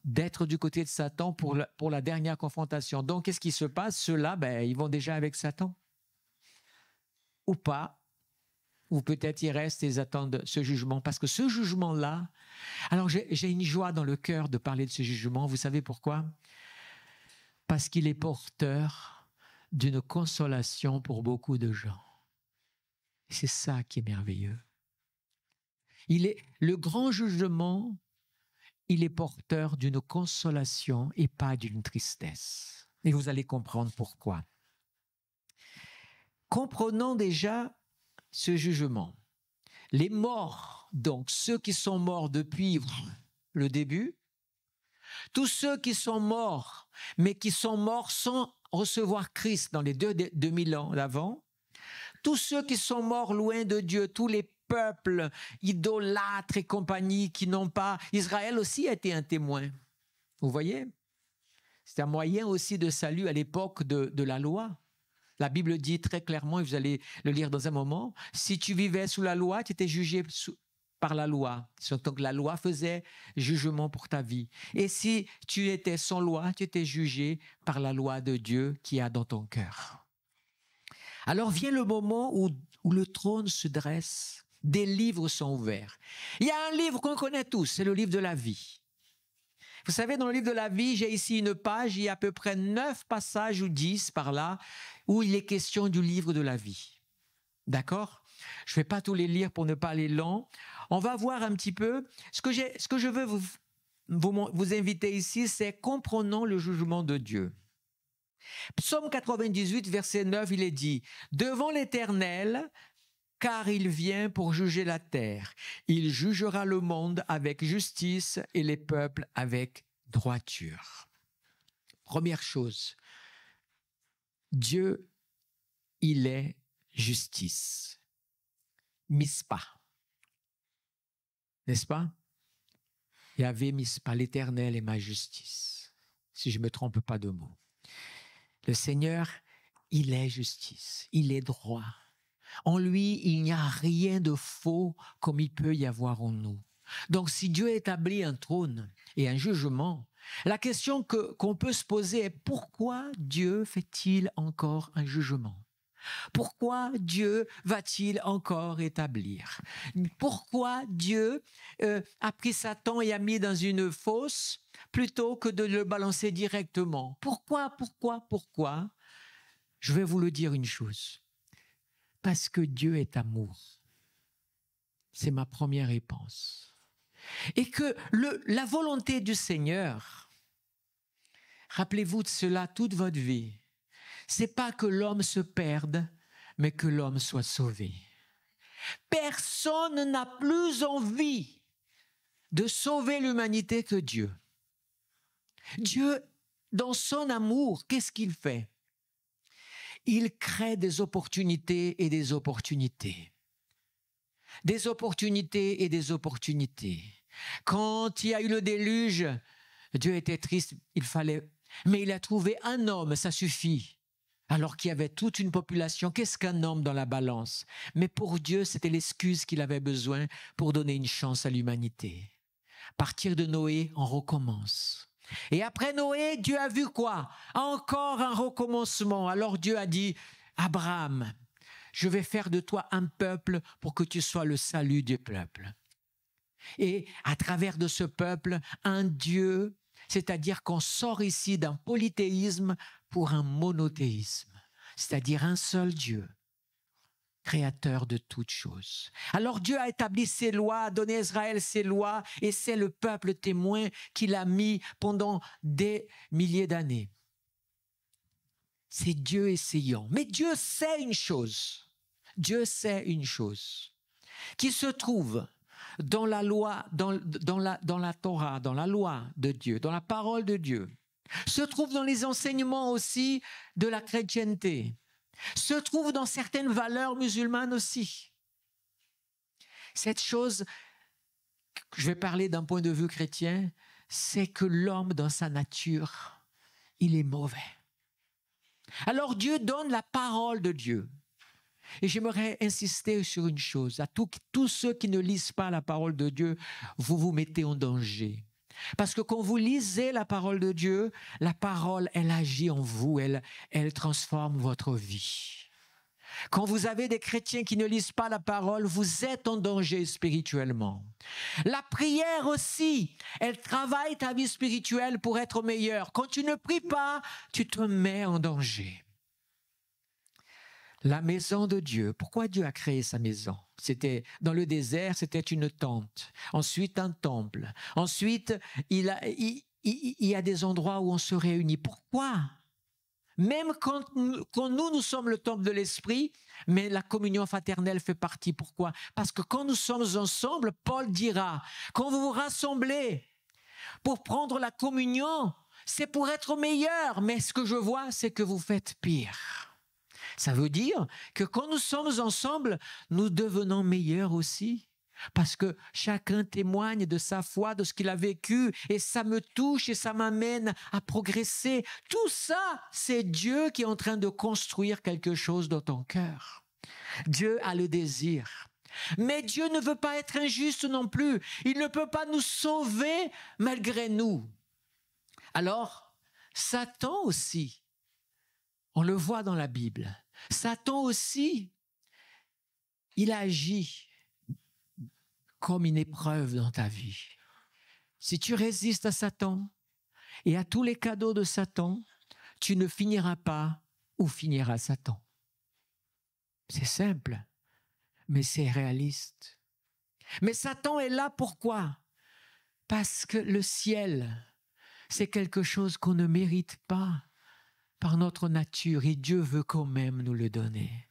d'être du côté de Satan pour la dernière confrontation. Donc, qu'est-ce qui se passe? Ceux-là, ils vont déjà avec Satan. Ou pas. Ou peut-être ils restent et ils attendent ce jugement. Parce que ce jugement-là... Alors, j'ai une joie dans le cœur de parler de ce jugement. Vous savez pourquoi? Parce qu'il est porteur d'une consolation pour beaucoup de gens. C'est ça qui est merveilleux. Le grand jugement, il est porteur d'une consolation et pas d'une tristesse. Et vous allez comprendre pourquoi. Comprenons déjà ce jugement. Les morts, donc ceux qui sont morts depuis le début, tous ceux qui sont morts, mais qui sont morts sans recevoir Christ dans les 2000 ans d'avant, tous ceux qui sont morts loin de Dieu, tous les peuples idolâtres et compagnie qui n'ont pas... Israël aussi a été un témoin. Vous voyez? C'est un moyen aussi de salut à l'époque de la loi. La Bible dit très clairement, et vous allez le lire dans un moment, si tu vivais sous la loi, tu étais jugé par la loi. Donc la loi faisait jugement pour ta vie. Et si tu étais sans loi, tu étais jugé par la loi de Dieu qui a dans ton cœur. Alors vient le moment où le trône se dresse, des livres sont ouverts. Il y a un livre qu'on connaît tous, c'est le livre de la vie. Vous savez, dans le livre de la vie, j'ai ici une page, il y a à peu près 9 passages ou 10 par là, où il est question du livre de la vie. D'accord? Je ne vais pas tous les lire pour ne pas aller long. On va voir un petit peu. Ce que je veux vous inviter ici, c'est comprenons le jugement de Dieu. Psaume 98, verset 9, il est dit « Devant l'Éternel, car il vient pour juger la terre. Il jugera le monde avec justice et les peuples avec droiture. » Première chose, Dieu, il est justice. Mispa. N'est-ce pas? Yahvé Mispa, l'Éternel est ma justice. Si je ne me trompe pas de mots. Le Seigneur, il est justice, il est droit. En lui, il n'y a rien de faux comme il peut y avoir en nous. Donc, si Dieu établit un trône et un jugement, la question qu'on peut se poser est pourquoi Dieu fait-il encore un jugement? Pourquoi Dieu va-t-il encore établir? Pourquoi Dieu a pris Satan et a mis dans une fosse plutôt que de le balancer directement? Pourquoi? Je vais vous le dire une chose. Parce que Dieu est amour. C'est ma première réponse. Et que la volonté du Seigneur, rappelez-vous de cela toute votre vie, c'est pas que l'homme se perde, mais que l'homme soit sauvé. Personne n'a plus envie de sauver l'humanité que Dieu. Dieu, dans son amour, qu'est-ce qu'il fait? Il crée des opportunités et des opportunités. Des opportunités et des opportunités. Quand il y a eu le déluge, Dieu était triste, mais il a trouvé un homme, ça suffit. alors qu'il y avait toute une population. Qu'est-ce qu'un homme dans la balance? Mais pour Dieu, c'était l'excuse qu'il avait besoin pour donner une chance à l'humanité. À partir de Noé, on recommence. Et après Noé, Dieu a vu quoi? Encore un recommencement. Alors Dieu a dit, Abraham, je vais faire de toi un peuple pour que tu sois le salut du peuple. Et à travers de ce peuple, un Dieu, c'est-à-dire qu'on sort ici d'un polythéisme pour un monothéisme, c'est-à-dire un seul Dieu, créateur de toutes choses. Alors Dieu a établi ses lois, a donné à Israël ses lois, et c'est le peuple témoin qu'il a mis pendant des milliers d'années. C'est Dieu essayant. Mais Dieu sait une chose. Dieu sait une chose qui se trouve dans la loi, dans la Torah, dans la loi de Dieu, dans la parole de Dieu, se trouve dans les enseignements aussi de la chrétienté, se trouve dans certaines valeurs musulmanes aussi. Cette chose, je vais parler d'un point de vue chrétien, c'est que l'homme dans sa nature, il est mauvais. Alors Dieu donne la parole de Dieu. Et j'aimerais insister sur une chose, à tous ceux qui ne lisent pas la parole de Dieu, vous vous mettez en danger. Parce que quand vous lisez la parole de Dieu, la parole, elle agit en vous, elle transforme votre vie. Quand vous avez des chrétiens qui ne lisent pas la parole, vous êtes en danger spirituellement. La prière aussi, elle travaille ta vie spirituelle pour être meilleure. Quand tu ne pries pas, tu te mets en danger. La maison de Dieu, pourquoi Dieu a créé sa maison? C'était dans le désert, c'était une tente. Ensuite, un temple. Ensuite, il y a des endroits où on se réunit. Pourquoi? Même quand nous sommes le temple de l'esprit, mais la communion fraternelle fait partie. Pourquoi? Parce que quand nous sommes ensemble, Paul dira, quand vous vous rassemblez pour prendre la communion, c'est pour être meilleur. Mais ce que je vois, c'est que vous faites pire. Ça veut dire que quand nous sommes ensemble, nous devenons meilleurs aussi. Parce que chacun témoigne de sa foi, de ce qu'il a vécu, et ça me touche et ça m'amène à progresser. Tout ça, c'est Dieu qui est en train de construire quelque chose dans ton cœur. Dieu a le désir. Mais Dieu ne veut pas être injuste non plus. Il ne peut pas nous sauver malgré nous. Alors, Satan aussi, on le voit dans la Bible. Satan aussi, il agit comme une épreuve dans ta vie. Si tu résistes à Satan et à tous les cadeaux de Satan, tu ne finiras pas où finira Satan. C'est simple, mais c'est réaliste. Mais Satan est là pourquoi? Parce que le ciel, c'est quelque chose qu'on ne mérite pas par notre nature et Dieu veut quand même nous le donner.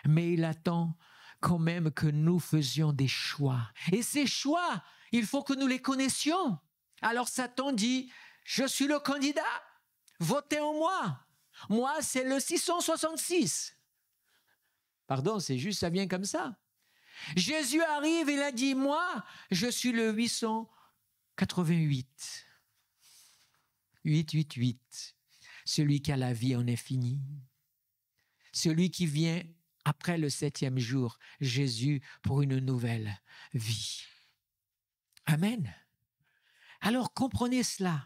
Mais il attend quand même que nous faisions des choix. Et ces choix, il faut que nous les connaissions. Alors Satan dit, je suis le candidat, votez en moi. Moi, c'est le 666. Pardon, c'est juste, ça vient comme ça. Jésus arrive et il a dit, moi, je suis le 888. 888. Celui qui a la vie en infinie. Celui qui vient après le 7e jour, Jésus pour une nouvelle vie. Amen. Alors comprenez cela.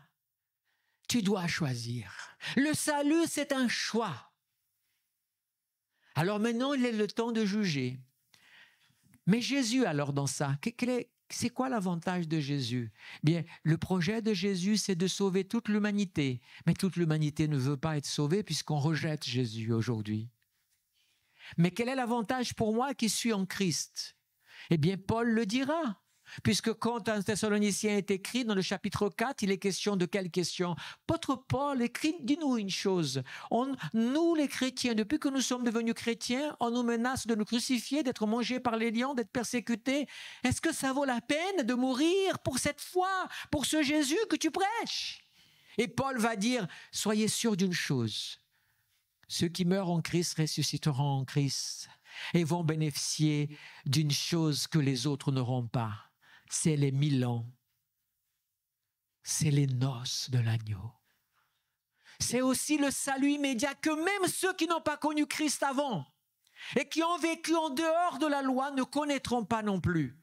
Tu dois choisir. Le salut, c'est un choix. Alors maintenant, il est le temps de juger. Mais Jésus, alors dans ça, c'est quoi l'avantage de Jésus? Bien, le projet de Jésus, c'est de sauver toute l'humanité. Mais toute l'humanité ne veut pas être sauvée puisqu'on rejette Jésus aujourd'hui. Mais quel est l'avantage pour moi qui suis en Christ? Eh bien, Paul le dira. Puisque quand un Thessaloniciens est écrit dans le chapitre 4, il est question de quelle question? Apôtre Paul écrit, dis-nous une chose. Nous, les chrétiens, depuis que nous sommes devenus chrétiens, on nous menace de nous crucifier, d'être mangés par les lions, d'être persécutés. Est-ce que ça vaut la peine de mourir pour cette foi, pour ce Jésus que tu prêches? Et Paul va dire, soyez sûrs d'une chose. Ceux qui meurent en Christ ressusciteront en Christ et vont bénéficier d'une chose que les autres n'auront pas. C'est les 1000 ans. C'est les noces de l'agneau. c'est aussi le salut immédiat que même ceux qui n'ont pas connu Christ avant et qui ont vécu en dehors de la loi ne connaîtront pas non plus.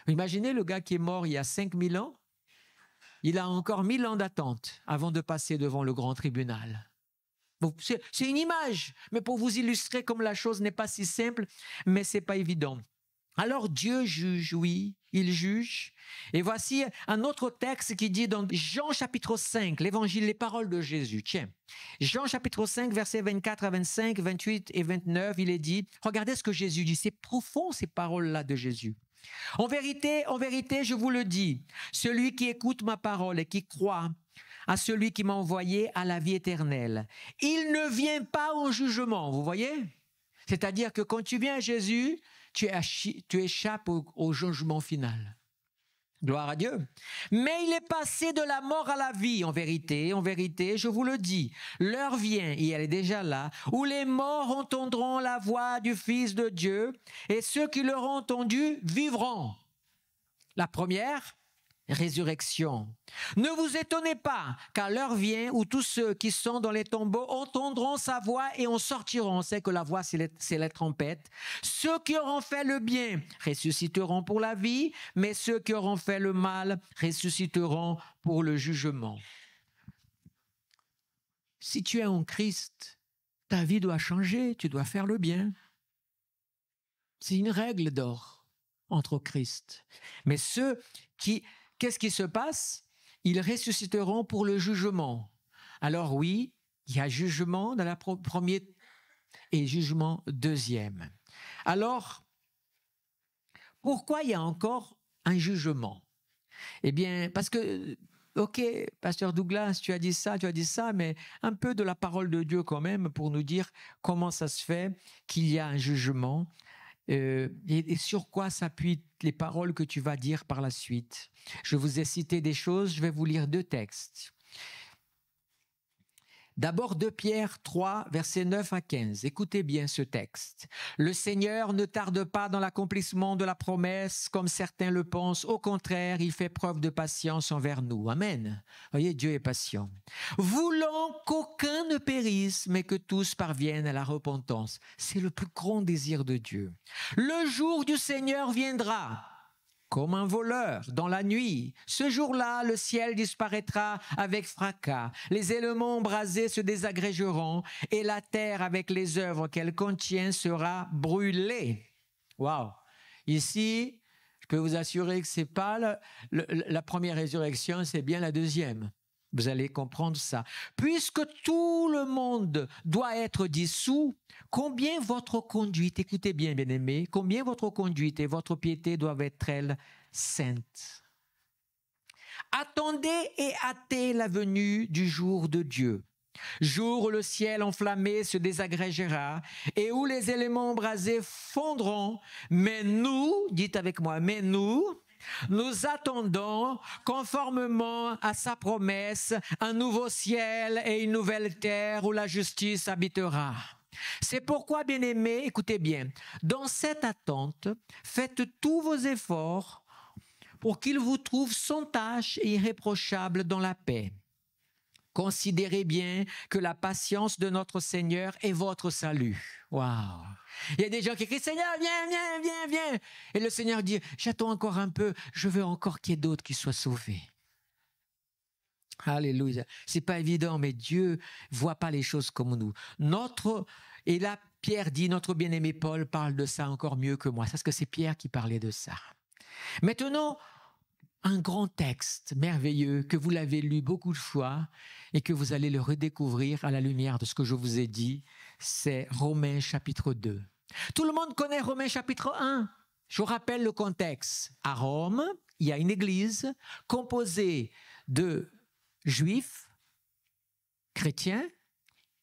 Imaginez le gars qui est mort il y a 5000 ans, il a encore 1000 ans d'attente avant de passer devant le grand tribunal. C'est une image, mais pour vous illustrer comme la chose n'est pas si simple, mais ce n'est pas évident. Alors Dieu juge, oui, il juge. Et voici un autre texte qui dit dans Jean chapitre 5, l'évangile, les paroles de Jésus. Tiens, Jean chapitre 5, versets 24 à 25, 28 et 29, il est dit, regardez ce que Jésus dit, c'est profond ces paroles-là de Jésus. En vérité, je vous le dis, celui qui écoute ma parole et qui croit à celui qui m'a envoyé a la vie éternelle. Il ne vient pas au jugement, vous voyez? C'est-à-dire que quand tu viens à Jésus, tu échappes au jugement final. Gloire à Dieu. Mais il est passé de la mort à la vie, en vérité, je vous le dis. L'heure vient, et elle est déjà là, où les morts entendront la voix du Fils de Dieu, et ceux qui l'auront entendu vivront. La première, résurrection. Ne vous étonnez pas, car l'heure vient où tous ceux qui sont dans les tombeaux entendront sa voix et en sortiront. On sait que la voix, c'est la trompette. Ceux qui auront fait le bien ressusciteront pour la vie, mais ceux qui auront fait le mal ressusciteront pour le jugement. Si tu es en Christ, ta vie doit changer, tu dois faire le bien. C'est une règle d'or entre Christ. Mais ceux qui... Qu'est-ce qui se passe? Ils ressusciteront pour le jugement. Alors oui, il y a jugement dans la première et jugement deuxième. Alors, pourquoi il y a encore un jugement? Eh bien, parce que, ok, pasteur Douglas, tu as dit ça, mais un peu de la parole de Dieu quand même pour nous dire comment ça se fait qu'il y a un jugement. Et sur quoi s'appuient les paroles que tu vas dire par la suite. Je vous ai cité des choses, je vais vous lire 2 textes. D'abord 2 Pierre 3, versets 9 à 15. Écoutez bien ce texte. Le Seigneur ne tarde pas dans l'accomplissement de la promesse, comme certains le pensent. Au contraire, il fait preuve de patience envers nous. Amen. Voyez, Dieu est patient. Voulant qu'aucun ne périsse, mais que tous parviennent à la repentance. C'est le plus grand désir de Dieu. Le jour du Seigneur viendra comme un voleur dans la nuit. Ce jour-là, le ciel disparaîtra avec fracas. Les éléments embrasés se désagrégeront et la terre avec les œuvres qu'elle contient sera brûlée. Waouh! Ici, je peux vous assurer que ce n'est pas la première résurrection, c'est bien la deuxième. Vous allez comprendre ça. Puisque tout le monde doit être dissous, combien votre conduite, écoutez bien, bien-aimés, combien votre conduite et votre piété doivent être-elles saintes? Attendez et hâtez la venue du jour de Dieu. Jour où le ciel enflammé se désagrégera et où les éléments embrasés fondront. Mais nous, dites avec moi, mais nous attendons, conformément à sa promesse, un nouveau ciel et une nouvelle terre où la justice habitera. C'est pourquoi, bien-aimés, écoutez bien, dans cette attente, faites tous vos efforts pour qu'il vous trouve sans tache et irréprochable dans la paix. Considérez bien que la patience de notre Seigneur est votre salut. Waouh! Il y a des gens qui crient « Seigneur, viens !» Et le Seigneur dit « J'attends encore un peu, je veux encore qu'il y ait d'autres qui soient sauvés. » Alléluia. C'est pas évident, mais Dieu voit pas les choses comme nous. Et là, Pierre dit, notre bien-aimé Paul parle de ça encore mieux que moi. Parce que c'est Pierre qui parlait de ça. Maintenant, un grand texte merveilleux que vous l'avez lu beaucoup de fois et que vous allez le redécouvrir à la lumière de ce que je vous ai dit, c'est Romains chapitre 2. Tout le monde connaît Romains chapitre 1. Je vous rappelle le contexte. À Rome, il y a une église composée de juifs, chrétiens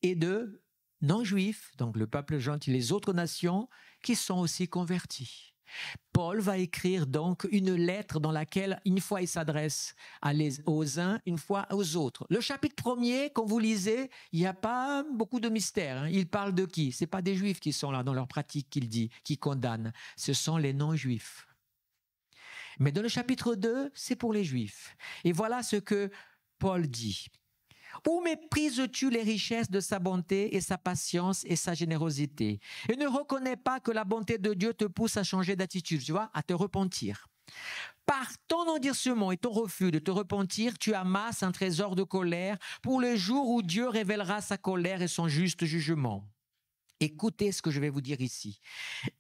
et de non-juifs, donc le peuple gentil, les autres nations qui sont aussi convertis. Paul va écrire donc une lettre dans laquelle, une fois il s'adresse aux uns, une fois aux autres. Le chapitre 1er, quand vous lisez, il n'y a pas beaucoup de mystère. Il parle de qui? Ce n'est pas des juifs qui sont là dans leur pratique qu'il dit, qui condamnent. Ce sont les non-juifs. Mais dans le chapitre 2, c'est pour les juifs. Et voilà ce que Paul dit. Ou méprises-tu les richesses de sa bonté et sa patience et sa générosité? Et ne reconnais pas que la bonté de Dieu te pousse à changer d'attitude, tu vois, à te repentir. Par ton endurcissement et ton refus de te repentir, tu amasses un trésor de colère pour le jour où Dieu révélera sa colère et son juste jugement. Écoutez ce que je vais vous dire ici.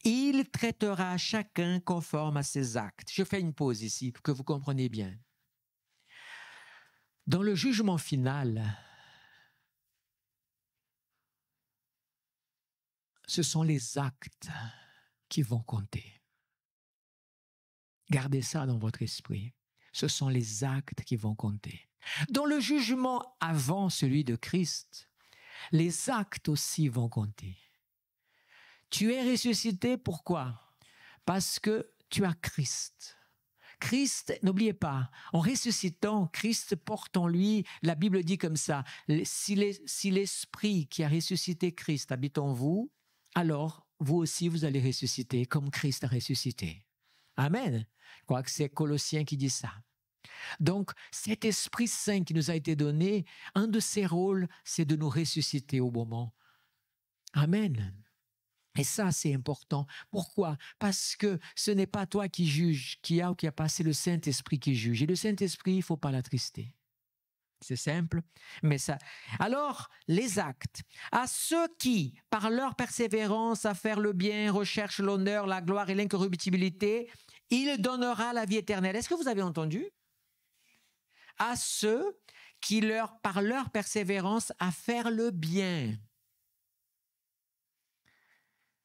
Il traitera chacun conforme à ses actes. Je fais une pause ici pour que vous compreniez bien. Dans le jugement final, ce sont les actes qui vont compter. Gardez ça dans votre esprit. Ce sont les actes qui vont compter. Dans le jugement avant celui de Christ, les actes aussi vont compter. Tu es ressuscité, pourquoi? Parce que tu as Christ. Christ, n'oubliez pas, en ressuscitant, Christ porte en lui, la Bible dit comme ça, si l'Esprit qui a ressuscité Christ habite en vous, alors vous aussi vous allez ressusciter comme Christ a ressuscité. Amen. Je crois que c'est Colossiens qui dit ça. Donc, cet Esprit Saint qui nous a été donné, un de ses rôles, c'est de nous ressusciter au moment. Amen. Et ça, c'est important. Pourquoi? Parce que ce n'est pas toi qui juges, qui a ou qui a pas, c'est le Saint-Esprit qui juge. Et le Saint-Esprit, il ne faut pas l'attrister. C'est simple, mais ça. Alors, les actes. À ceux qui, par leur persévérance à faire le bien, recherchent l'honneur, la gloire et l'incorruptibilité, il donnera la vie éternelle. Est-ce que vous avez entendu? À ceux qui, par leur persévérance à faire le bien,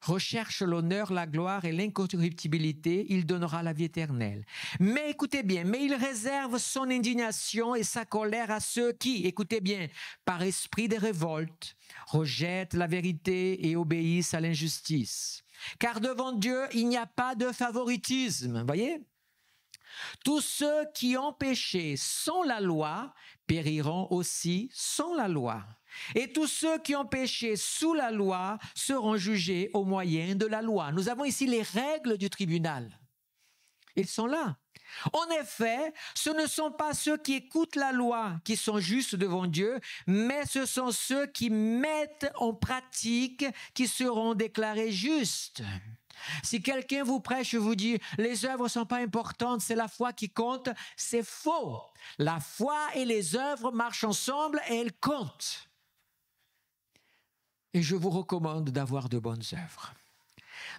recherche l'honneur, la gloire et l'incorruptibilité, il donnera la vie éternelle. Mais écoutez bien, mais il réserve son indignation et sa colère à ceux qui, écoutez bien, par esprit de révolte, rejettent la vérité et obéissent à l'injustice. Car devant Dieu, il n'y a pas de favoritisme, voyez? Tous ceux qui ont péché sans la loi périront aussi sans la loi. Et tous ceux qui ont péché sous la loi seront jugés au moyen de la loi. Nous avons ici les règles du tribunal. Ils sont là. En effet, ce ne sont pas ceux qui écoutent la loi qui sont justes devant Dieu, mais ce sont ceux qui mettent en pratique qui seront déclarés justes. Si quelqu'un vous prêche et vous dit « les œuvres ne sont pas importantes, c'est la foi qui compte », c'est faux. La foi et les œuvres marchent ensemble et elles comptent. Et je vous recommande d'avoir de bonnes œuvres.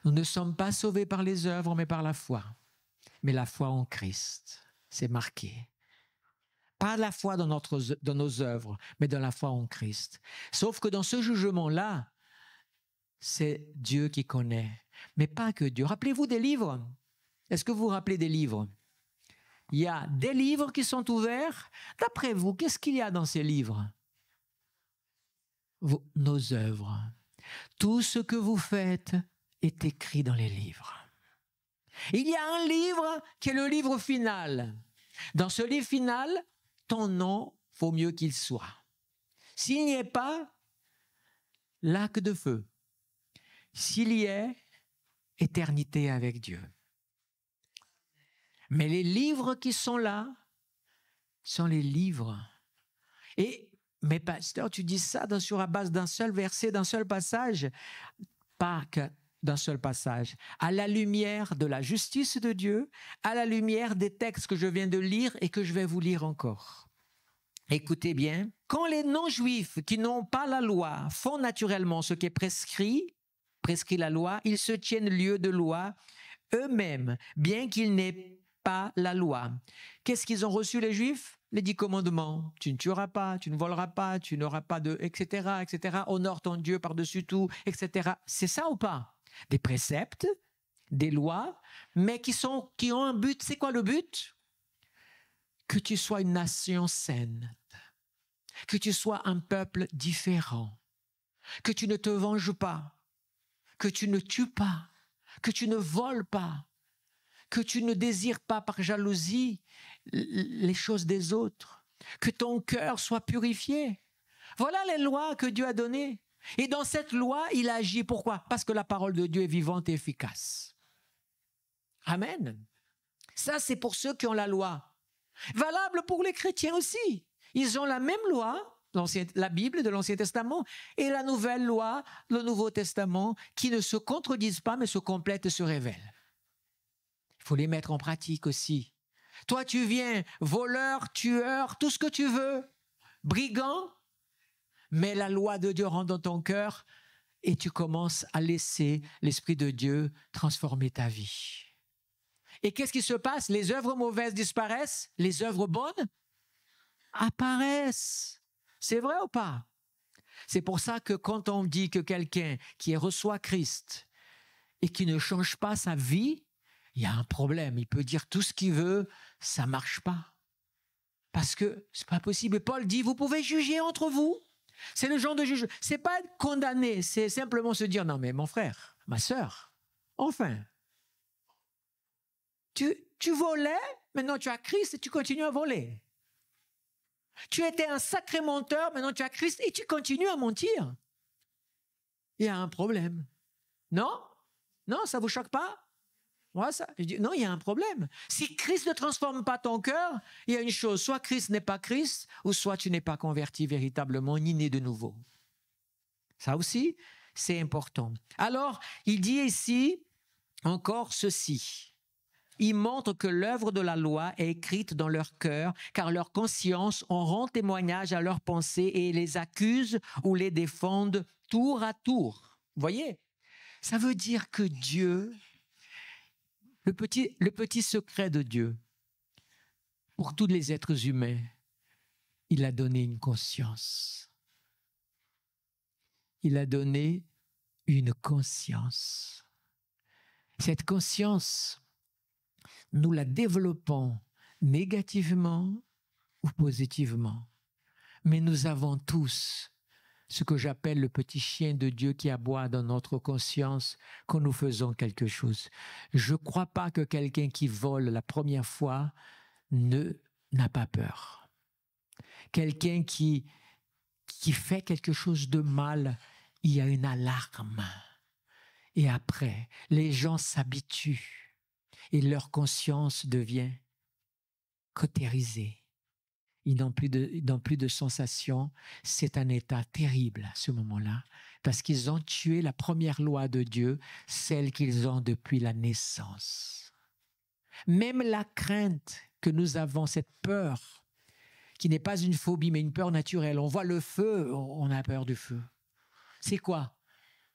Nous ne sommes pas sauvés par les œuvres, mais par la foi. Mais la foi en Christ, c'est marqué. Pas la foi dans nos œuvres, mais dans la foi en Christ. Sauf que dans ce jugement-là, c'est Dieu qui connaît. Mais pas que Dieu. Rappelez-vous des livres. Est-ce que vous vous rappelez des livres? Il y a des livres qui sont ouverts. D'après vous, qu'est-ce qu'il y a dans ces livres? Nos œuvres. Tout ce que vous faites est écrit dans les livres. Il y a un livre qui est le livre final. Dans ce livre final, ton nom vaut mieux qu'il soit. S'il n'y est pas, lac de feu. S'il y est, éternité avec Dieu. Mais les livres qui sont là sont les livres. Mais pasteur, tu dis ça sur la base d'un seul verset, d'un seul passage? Pas que d'un seul passage. À la lumière de la justice de Dieu, à la lumière des textes que je viens de lire et que je vais vous lire encore. Écoutez bien, quand les non-juifs qui n'ont pas la loi font naturellement ce qui est prescrit la loi, ils se tiennent lieu de loi eux-mêmes, bien qu'ils n'aient pas la loi. Qu'est-ce qu'ils ont reçu les Juifs? Les 10 commandements. Tu ne tueras pas, tu ne voleras pas, tu n'auras pas de... etc., etc. Honore ton Dieu par-dessus tout, etc. C'est ça ou pas? Des préceptes, des lois, mais qui ont un but. C'est quoi le but? Que tu sois une nation saine, que tu sois un peuple différent, que tu ne te venges pas, que tu ne tues pas, que tu ne voles pas, que tu ne désires pas par jalousie les choses des autres, que ton cœur soit purifié. Voilà les lois que Dieu a données. Et dans cette loi, il agit. Pourquoi? Parce que la parole de Dieu est vivante et efficace. Amen. Ça, c'est pour ceux qui ont la loi. Valable pour les chrétiens aussi. Ils ont la même loi, la Bible de l'Ancien Testament, et la nouvelle loi, le Nouveau Testament, qui ne se contredisent pas, mais se complètent et se révèlent. Il faut les mettre en pratique aussi. Toi, tu viens voleur, tueur, tout ce que tu veux, brigand, mais la loi de Dieu rentre dans ton cœur et tu commences à laisser l'Esprit de Dieu transformer ta vie. Et qu'est-ce qui se passe? Les œuvres mauvaises disparaissent, les œuvres bonnes apparaissent. C'est vrai ou pas? C'est pour ça que quand on dit que quelqu'un qui reçoit Christ et qui ne change pas sa vie, il y a un problème. Il peut dire tout ce qu'il veut, ça ne marche pas. Parce que ce n'est pas possible. Et Paul dit, vous pouvez juger entre vous. C'est le genre de juge. Ce n'est pas être condamné, c'est simplement se dire, non mais mon frère, ma sœur, enfin, tu volais, maintenant tu as Christ et tu continues à voler. Tu étais un sacré menteur, maintenant tu as Christ et tu continues à mentir. Il y a un problème. Non? Non, ça ne vous choque pas? Moi, ça, je dis, non, il y a un problème. Si Christ ne transforme pas ton cœur, il y a une chose, soit Christ n'est pas Christ, ou soit tu n'es pas converti véritablement, ni né de nouveau. Ça aussi, c'est important. Alors, il dit ici encore ceci. Il montre que l'œuvre de la loi est écrite dans leur cœur, car leur conscience en rend témoignage à leurs pensées et les accuse ou les défendent tour à tour. Vous voyez? Ça veut dire que Dieu... Le petit secret de Dieu, pour tous les êtres humains, il a donné une conscience. Il a donné une conscience. Cette conscience, nous la développons négativement ou positivement. Mais nous avons tous ce que j'appelle le petit chien de Dieu qui aboie dans notre conscience quand nous faisons quelque chose. Je ne crois pas que quelqu'un qui vole la première fois n'a pas peur. Quelqu'un qui fait quelque chose de mal, il y a une alarme. Et après, les gens s'habituent et leur conscience devient cautérisée. Ils n'ont plus de sensations. C'est un état terrible à ce moment-là, parce qu'ils ont tué la première loi de Dieu, celle qu'ils ont depuis la naissance. Même la crainte que nous avons, cette peur, qui n'est pas une phobie, mais une peur naturelle. On voit le feu, on a peur du feu. C'est quoi?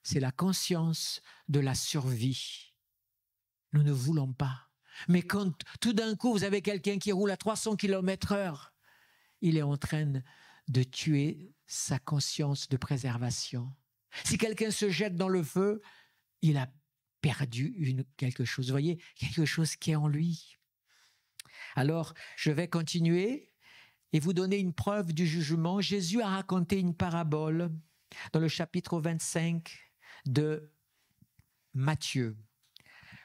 C'est la conscience de la survie. Nous ne voulons pas. Mais quand tout d'un coup, vous avez quelqu'un qui roule à 300 km/h, il est en train de tuer sa conscience de préservation. Si quelqu'un se jette dans le feu, il a perdu quelque chose. Vous voyez, quelque chose qui est en lui. Alors, je vais continuer et vous donner une preuve du jugement. Jésus a raconté une parabole dans le chapitre 25 de Matthieu.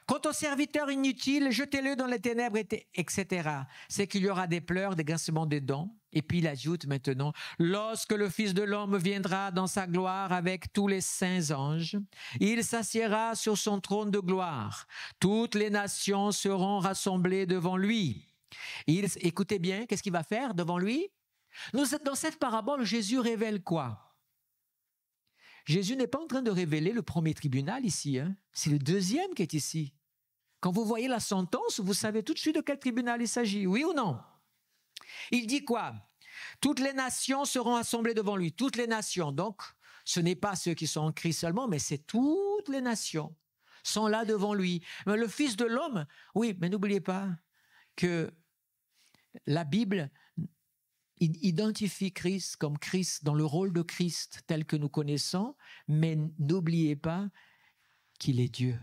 Quant aux serviteurs inutiles, jetez-le dans les ténèbres, etc. C'est qu'il y aura des pleurs, des grincements de dents. Et puis il ajoute maintenant, lorsque le Fils de l'homme viendra dans sa gloire avec tous les saints anges, il s'assiera sur son trône de gloire. Toutes les nations seront rassemblées devant lui. Écoutez bien, qu'est-ce qu'il va faire devant lui? Dans cette parabole, Jésus révèle quoi? Jésus n'est pas en train de révéler le premier tribunal ici, hein? C'est le deuxième qui est ici. Quand vous voyez la sentence, vous savez tout de suite de quel tribunal il s'agit, oui ou non? Il dit quoi? Toutes les nations seront assemblées devant lui, toutes les nations. Donc, ce n'est pas ceux qui sont en Christ seulement, mais c'est toutes les nations sont là devant lui. Mais le Fils de l'homme, oui, mais n'oubliez pas que la Bible identifie Christ comme Christ dans le rôle de Christ tel que nous connaissons, mais n'oubliez pas qu'il est Dieu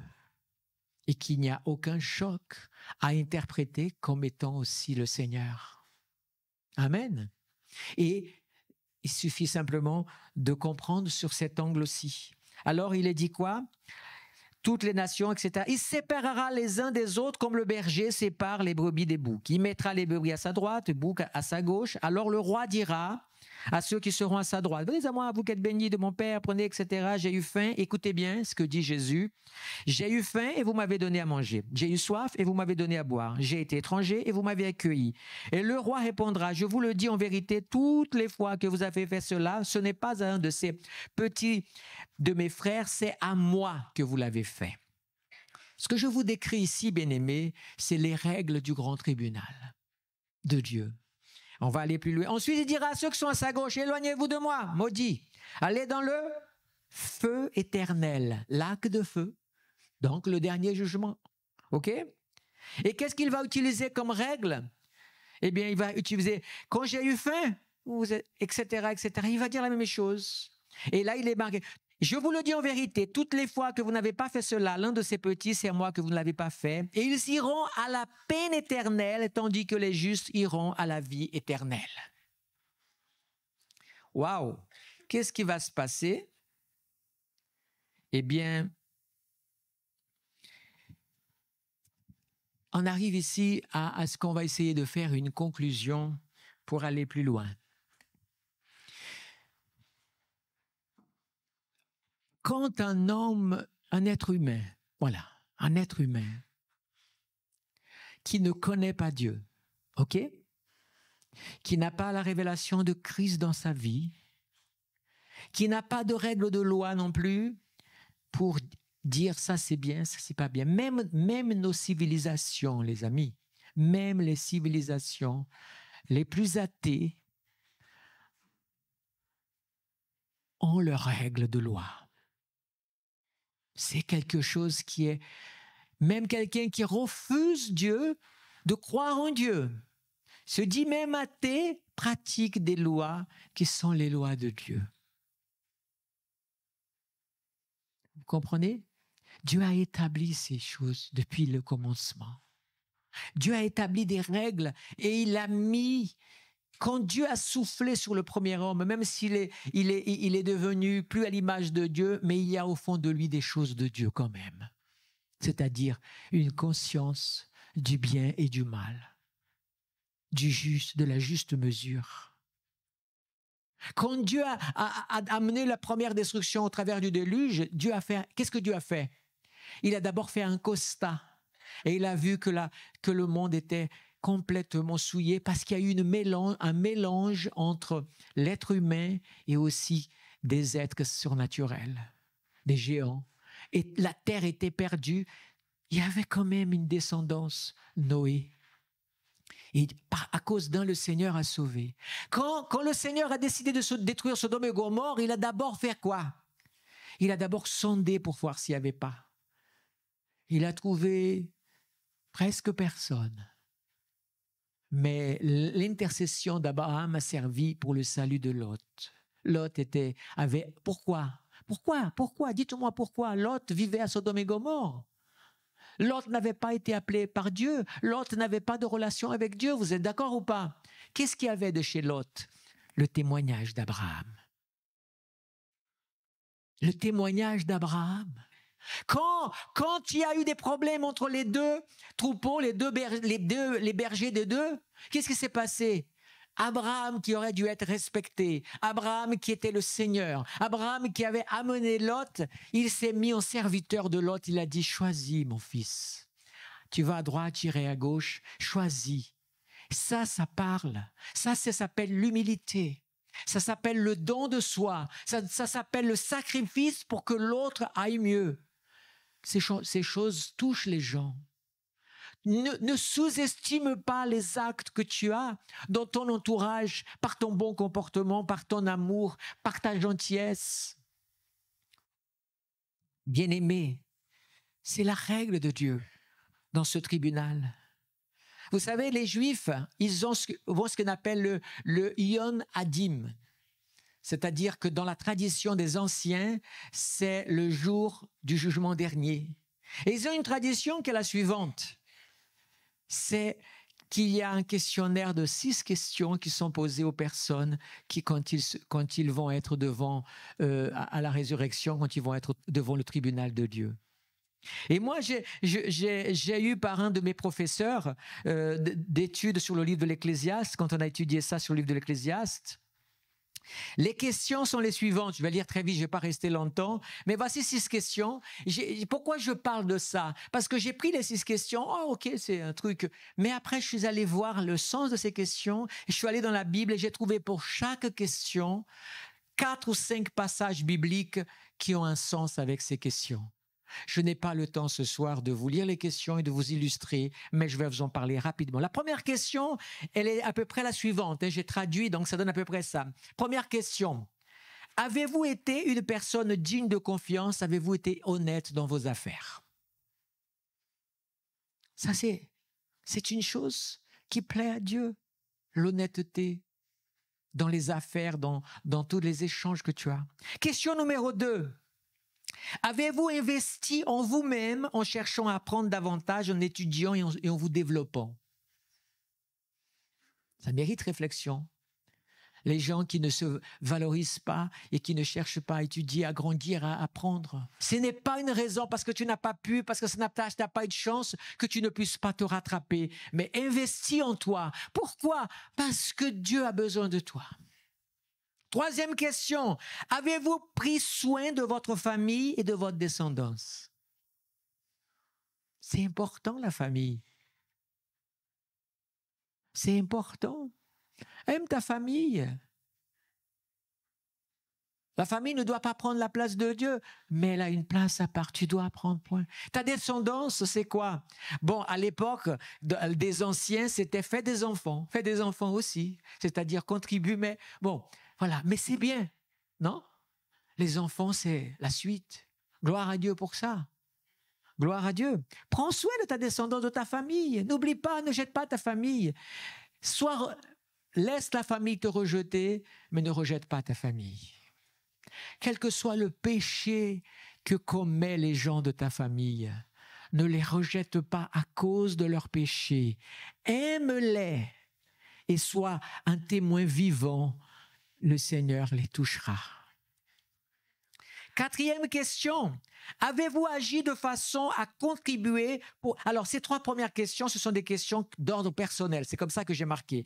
et qu'il n'y a aucun choc à interpréter comme étant aussi le Seigneur. Amen. Et il suffit simplement de comprendre sur cet angle aussi. Alors il est dit quoi? Toutes les nations, etc. Il séparera les uns des autres comme le berger sépare les brebis des boucs. Il mettra les brebis à sa droite, les boucs à sa gauche. Alors le roi dira à ceux qui seront à sa droite. Venez à moi, vous qui êtes bénis de mon Père, prenez, etc. J'ai eu faim. Écoutez bien ce que dit Jésus. J'ai eu faim et vous m'avez donné à manger. J'ai eu soif et vous m'avez donné à boire. J'ai été étranger et vous m'avez accueilli. Et le roi répondra, je vous le dis en vérité, toutes les fois que vous avez fait cela, ce n'est pas à un de ces petits de mes frères, c'est à moi que vous l'avez fait. Ce que je vous décris ici, bien-aimés, c'est les règles du grand tribunal de Dieu. On va aller plus loin. Ensuite, il dira à ceux qui sont à sa gauche, éloignez-vous de moi, maudits. Allez dans le feu éternel, lac de feu. Donc, le dernier jugement. OK? Et qu'est-ce qu'il va utiliser comme règle? Eh bien, il va utiliser, quand j'ai eu faim, etc., etc. Il va dire la même chose. Et là, il est marqué. Je vous le dis en vérité, toutes les fois que vous n'avez pas fait cela, l'un de ces petits, c'est à moi que vous ne l'avez pas fait. Et ils iront à la peine éternelle, tandis que les justes iront à la vie éternelle. Waouh! Qu'est-ce qui va se passer? Eh bien, on arrive ici à ce qu'on va essayer de faire une conclusion pour aller plus loin. Quand un homme, un être humain, voilà, un être humain qui ne connaît pas Dieu, ok, qui n'a pas la révélation de Christ dans sa vie, qui n'a pas de règles de loi non plus pour dire ça c'est bien, ça c'est pas bien. Même nos civilisations, les amis, même les civilisations les plus athées ont leurs règles de loi. C'est quelque chose qui est, même quelqu'un qui refuse Dieu, de croire en Dieu, se dit même athée, pratique des lois qui sont les lois de Dieu. Vous comprenez? Dieu a établi ces choses depuis le commencement. Dieu a établi des règles et il a mis, quand Dieu a soufflé sur le premier homme, même s'il est devenu plus à l'image de Dieu, mais il y a au fond de lui des choses de Dieu quand même. C'est-à-dire une conscience du bien et du mal, du juste, de la juste mesure. Quand Dieu a amené la première destruction au travers du déluge, Dieu a fait, qu'est-ce que Dieu a fait? Il a d'abord fait un constat et il a vu que le monde était complètement souillé parce qu'il y a eu un mélange entre l'être humain et aussi des êtres surnaturels, des géants. Et la terre était perdue. Il y avait quand même une descendance, Noé. Et à cause d'un, le Seigneur a sauvé. Quand le Seigneur a décidé de détruire Sodome et Gomorrhe, il a d'abord fait quoi? Il a d'abord sondé pour voir s'il n'y avait pas. Il a trouvé presque personne. Mais l'intercession d'Abraham a servi pour le salut de Lot. Lot avait... Pourquoi? Dites-moi pourquoi. Lot vivait à Sodome et Gomorrhe. Lot n'avait pas été appelé par Dieu. Lot n'avait pas de relation avec Dieu. Vous êtes d'accord ou pas? Qu'est-ce qu'il y avait de chez Lot? Le témoignage d'Abraham. Le témoignage d'Abraham. Quand il y a eu des problèmes entre les deux troupeaux, les bergers des deux, qu'est-ce qui s'est passé? Abraham qui aurait dû être respecté, Abraham qui était le Seigneur, Abraham qui avait amené Lot, il s'est mis en serviteur de Lot, il a dit, choisis mon fils, tu vas à droite, j'irai à gauche, choisis. Ça parle, ça s'appelle l'humilité, ça s'appelle le don de soi, ça s'appelle le sacrifice pour que l'autre aille mieux. Ces choses touchent les gens. Ne sous-estime pas les actes que tu as dans ton entourage, par ton bon comportement, par ton amour, par ta gentillesse. Bien-aimé, c'est la règle de Dieu dans ce tribunal. Vous savez, les Juifs, ils ont ce qu'on appelle le Yom Hadim. C'est-à-dire que dans la tradition des anciens, c'est le jour du jugement dernier. Et ils ont une tradition qui est la suivante. C'est qu'il y a un questionnaire de 6 questions qui sont posées aux personnes qui, quand ils vont être devant, à la résurrection, quand ils vont être devant le tribunal de Dieu. Et moi, j'ai eu par un de mes professeurs d'études sur le livre de l'Ecclésiaste, quand on a étudié ça sur le livre de l'Ecclésiaste, Les questions sont les suivantes. Je vais lire très vite, je ne vais pas rester longtemps. Mais voici 6 questions. Pourquoi je parle de ça? Parce que j'ai pris les 6 questions. Oh, ok, c'est un truc. Mais après, je suis allé voir le sens de ces questions. Je suis allé dans la Bible et j'ai trouvé pour chaque question 4 ou 5 passages bibliques qui ont un sens avec ces questions. Je n'ai pas le temps ce soir de vous lire les questions et de vous illustrer, mais je vais vous en parler rapidement. La première question, elle est à peu près la suivante. J'ai traduit, donc ça donne à peu près ça. Première question. Avez-vous été une personne digne de confiance? Avez-vous été honnête dans vos affaires? Ça, c'est une chose qui plaît à Dieu. L'honnêteté dans les affaires, dans tous les échanges que tu as. Question numéro 2. Avez-vous investi en vous-même en cherchant à apprendre davantage, en étudiant et en vous développant? Ça mérite réflexion. Les gens qui ne se valorisent pas et qui ne cherchent pas à étudier, à grandir, à apprendre. Ce n'est pas une raison parce que tu n'as pas pu, parce que tu n'as pas eu de chance, que tu ne puisses pas te rattraper. Mais investis en toi. Pourquoi? Parce que Dieu a besoin de toi. Troisième question, avez-vous pris soin de votre famille et de votre descendance? C'est important, la famille. C'est important. Aime ta famille. La famille ne doit pas prendre la place de Dieu, mais elle a une place à part. Tu dois prendre point. Ta descendance, c'est quoi? Bon, à l'époque des anciens, c'était fais des enfants. Fais des enfants aussi. C'est-à-dire contribue, mais bon, voilà. Mais c'est bien, non? Les enfants, c'est la suite. Gloire à Dieu pour ça. Gloire à Dieu. Prends soin de ta descendance, de ta famille. N'oublie pas, ne jette pas ta famille. Laisse la famille te rejeter, mais ne rejette pas ta famille. Quel que soit le péché que commettent les gens de ta famille, ne les rejette pas à cause de leur péché. Aime-les et sois un témoin vivant. Le Seigneur les touchera. Quatrième question. Avez-vous agi de façon à contribuer pour... Alors, ces 3 premières questions, ce sont des questions d'ordre personnel. C'est comme ça que j'ai marqué.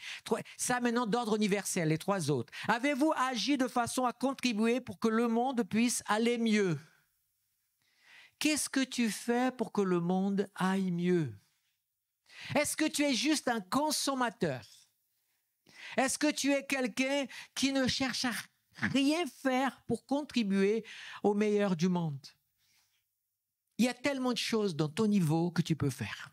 Ça, maintenant, d'ordre universel, les 3 autres. Avez-vous agi de façon à contribuer pour que le monde puisse aller mieux? Qu'est-ce que tu fais pour que le monde aille mieux? Est-ce que tu es juste un consommateur? Est-ce que tu es quelqu'un qui ne cherche à rien faire pour contribuer au meilleur du monde? Il y a tellement de choses dans ton niveau que tu peux faire.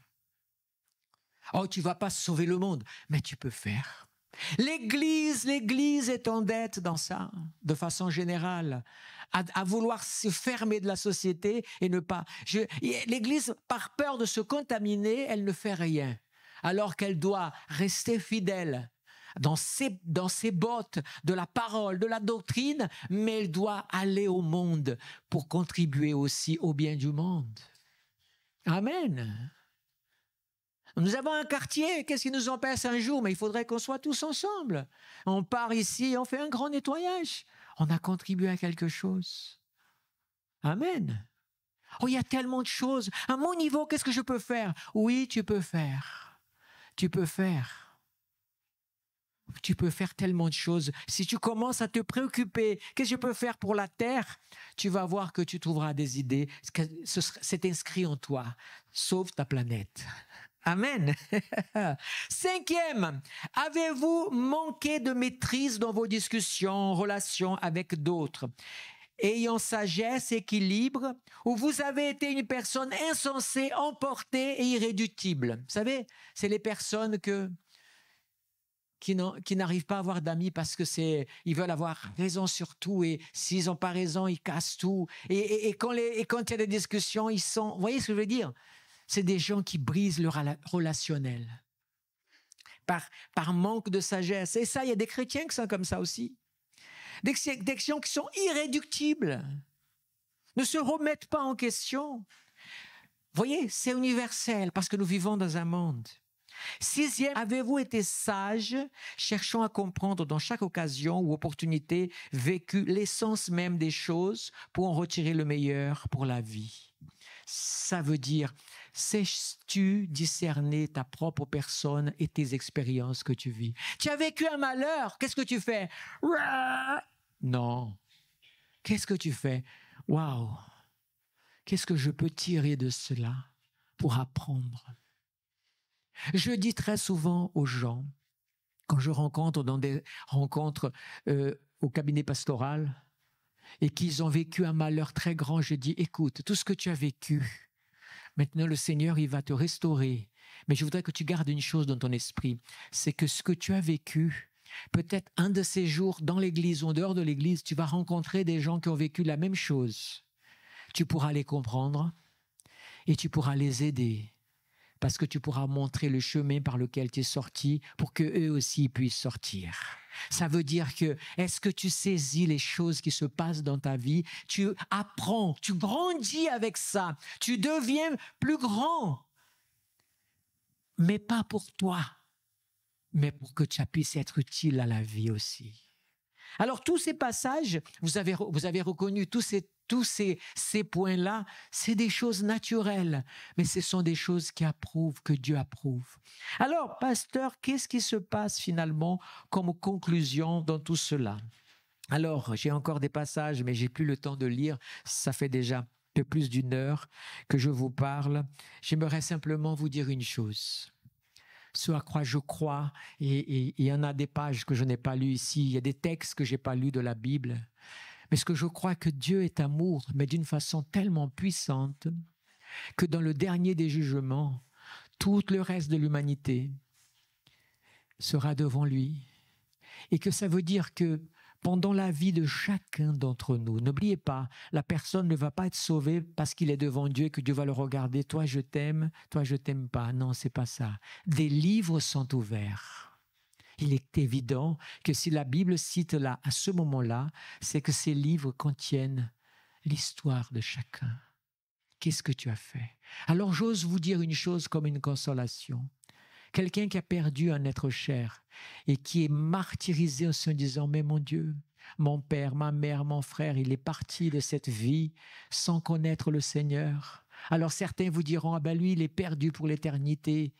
Oh, tu ne vas pas sauver le monde, mais tu peux faire. L'Église est en dette dans ça, de façon générale, à vouloir se fermer de la société et ne pas... L'Église, par peur de se contaminer, elle ne fait rien, alors qu'elle doit rester fidèle dans ses bottes de la parole, de la doctrine, mais elle doit aller au monde pour contribuer aussi au bien du monde. Amen. Nous avons un quartier, qu'est-ce qui nous empêche un jour? Mais il faudrait qu'on soit tous ensemble. On part ici, on fait un grand nettoyage. On a contribué à quelque chose. Amen. Oh, il y a tellement de choses. À mon niveau, qu'est-ce que je peux faire? Oui, tu peux faire. Tu peux faire. Tu peux faire tellement de choses. Si tu commences à te préoccuper, qu'est-ce que je peux faire pour la terre? Tu vas voir que tu trouveras des idées. C'est inscrit en toi. Sauve ta planète. Amen. 5e, avez-vous manqué de maîtrise dans vos discussions, en relation avec d'autres? Ayant sagesse, équilibre, ou vous avez été une personne insensée, emportée et irréductible? Vous savez, c'est les personnes qui n'arrivent pas à avoir d'amis parce que ils veulent avoir raison sur tout, et s'ils n'ont pas raison, ils cassent tout. Et quand il y a des discussions, vous voyez ce que je veux dire? C'est des gens qui brisent le relationnel par manque de sagesse. Et ça, il y a des chrétiens qui sont comme ça aussi. Des gens qui sont irréductibles, ne se remettent pas en question. Vous voyez, c'est universel parce que nous vivons dans un monde. 6e, avez-vous été sage, cherchant à comprendre dans chaque occasion ou opportunité vécu l'essence même des choses pour en retirer le meilleur pour la vie? Ça veut dire, sais-tu discerner ta propre personne et tes expériences que tu vis? Tu as vécu un malheur, qu'est-ce que tu fais? Non. Qu'est-ce que tu fais? Waouh! Qu'est-ce que je peux tirer de cela pour apprendre? Je dis très souvent aux gens, quand je rencontre dans des rencontres au cabinet pastoral et qu'ils ont vécu un malheur très grand, je dis, écoute, tout ce que tu as vécu, maintenant le Seigneur, il va te restaurer. Mais je voudrais que tu gardes une chose dans ton esprit, c'est que ce que tu as vécu, peut-être un de ces jours dans l'église ou en dehors de l'église, tu vas rencontrer des gens qui ont vécu la même chose. Tu pourras les comprendre et tu pourras les aider. Parce que tu pourras montrer le chemin par lequel tu es sorti pour qu'eux aussi puissent sortir. Ça veut dire que, est-ce que tu saisis les choses qui se passent dans ta vie? Tu apprends, tu grandis avec ça. Tu deviens plus grand. Mais pas pour toi, mais pour que tu puisses être utile à la vie aussi. Alors, tous ces passages, vous avez reconnu tous ces points-là, c'est des choses naturelles, mais ce sont des choses qui approuvent, que Dieu approuve. Alors, pasteur, qu'est-ce qui se passe finalement comme conclusion dans tout cela? Alors, j'ai encore des passages, mais j'ai plus le temps de lire. Ça fait déjà un peu plus d'une heure que je vous parle. J'aimerais simplement vous dire une chose. Ce à quoi je crois, et il y en a des pages que je n'ai pas lues ici, il y a des textes que je n'ai pas lus de la Bible, mais ce que je crois que Dieu est amour, mais d'une façon tellement puissante que dans le dernier des jugements, tout le reste de l'humanité sera devant lui. Et que ça veut dire que pendant la vie de chacun d'entre nous, n'oubliez pas, la personne ne va pas être sauvée parce qu'il est devant Dieu et que Dieu va le regarder. Toi, je t'aime pas. Non, c'est pas ça. Des livres sont ouverts. Il est évident que si la Bible cite là, à ce moment-là, c'est que ces livres contiennent l'histoire de chacun. Qu'est-ce que tu as fait? Alors j'ose vous dire une chose comme une consolation. Quelqu'un qui a perdu un être cher et qui est martyrisé en se disant « Mais mon Dieu, mon père, ma mère, mon frère, il est parti de cette vie sans connaître le Seigneur. » Alors certains vous diront « Ah ben lui, il est perdu pour l'éternité. »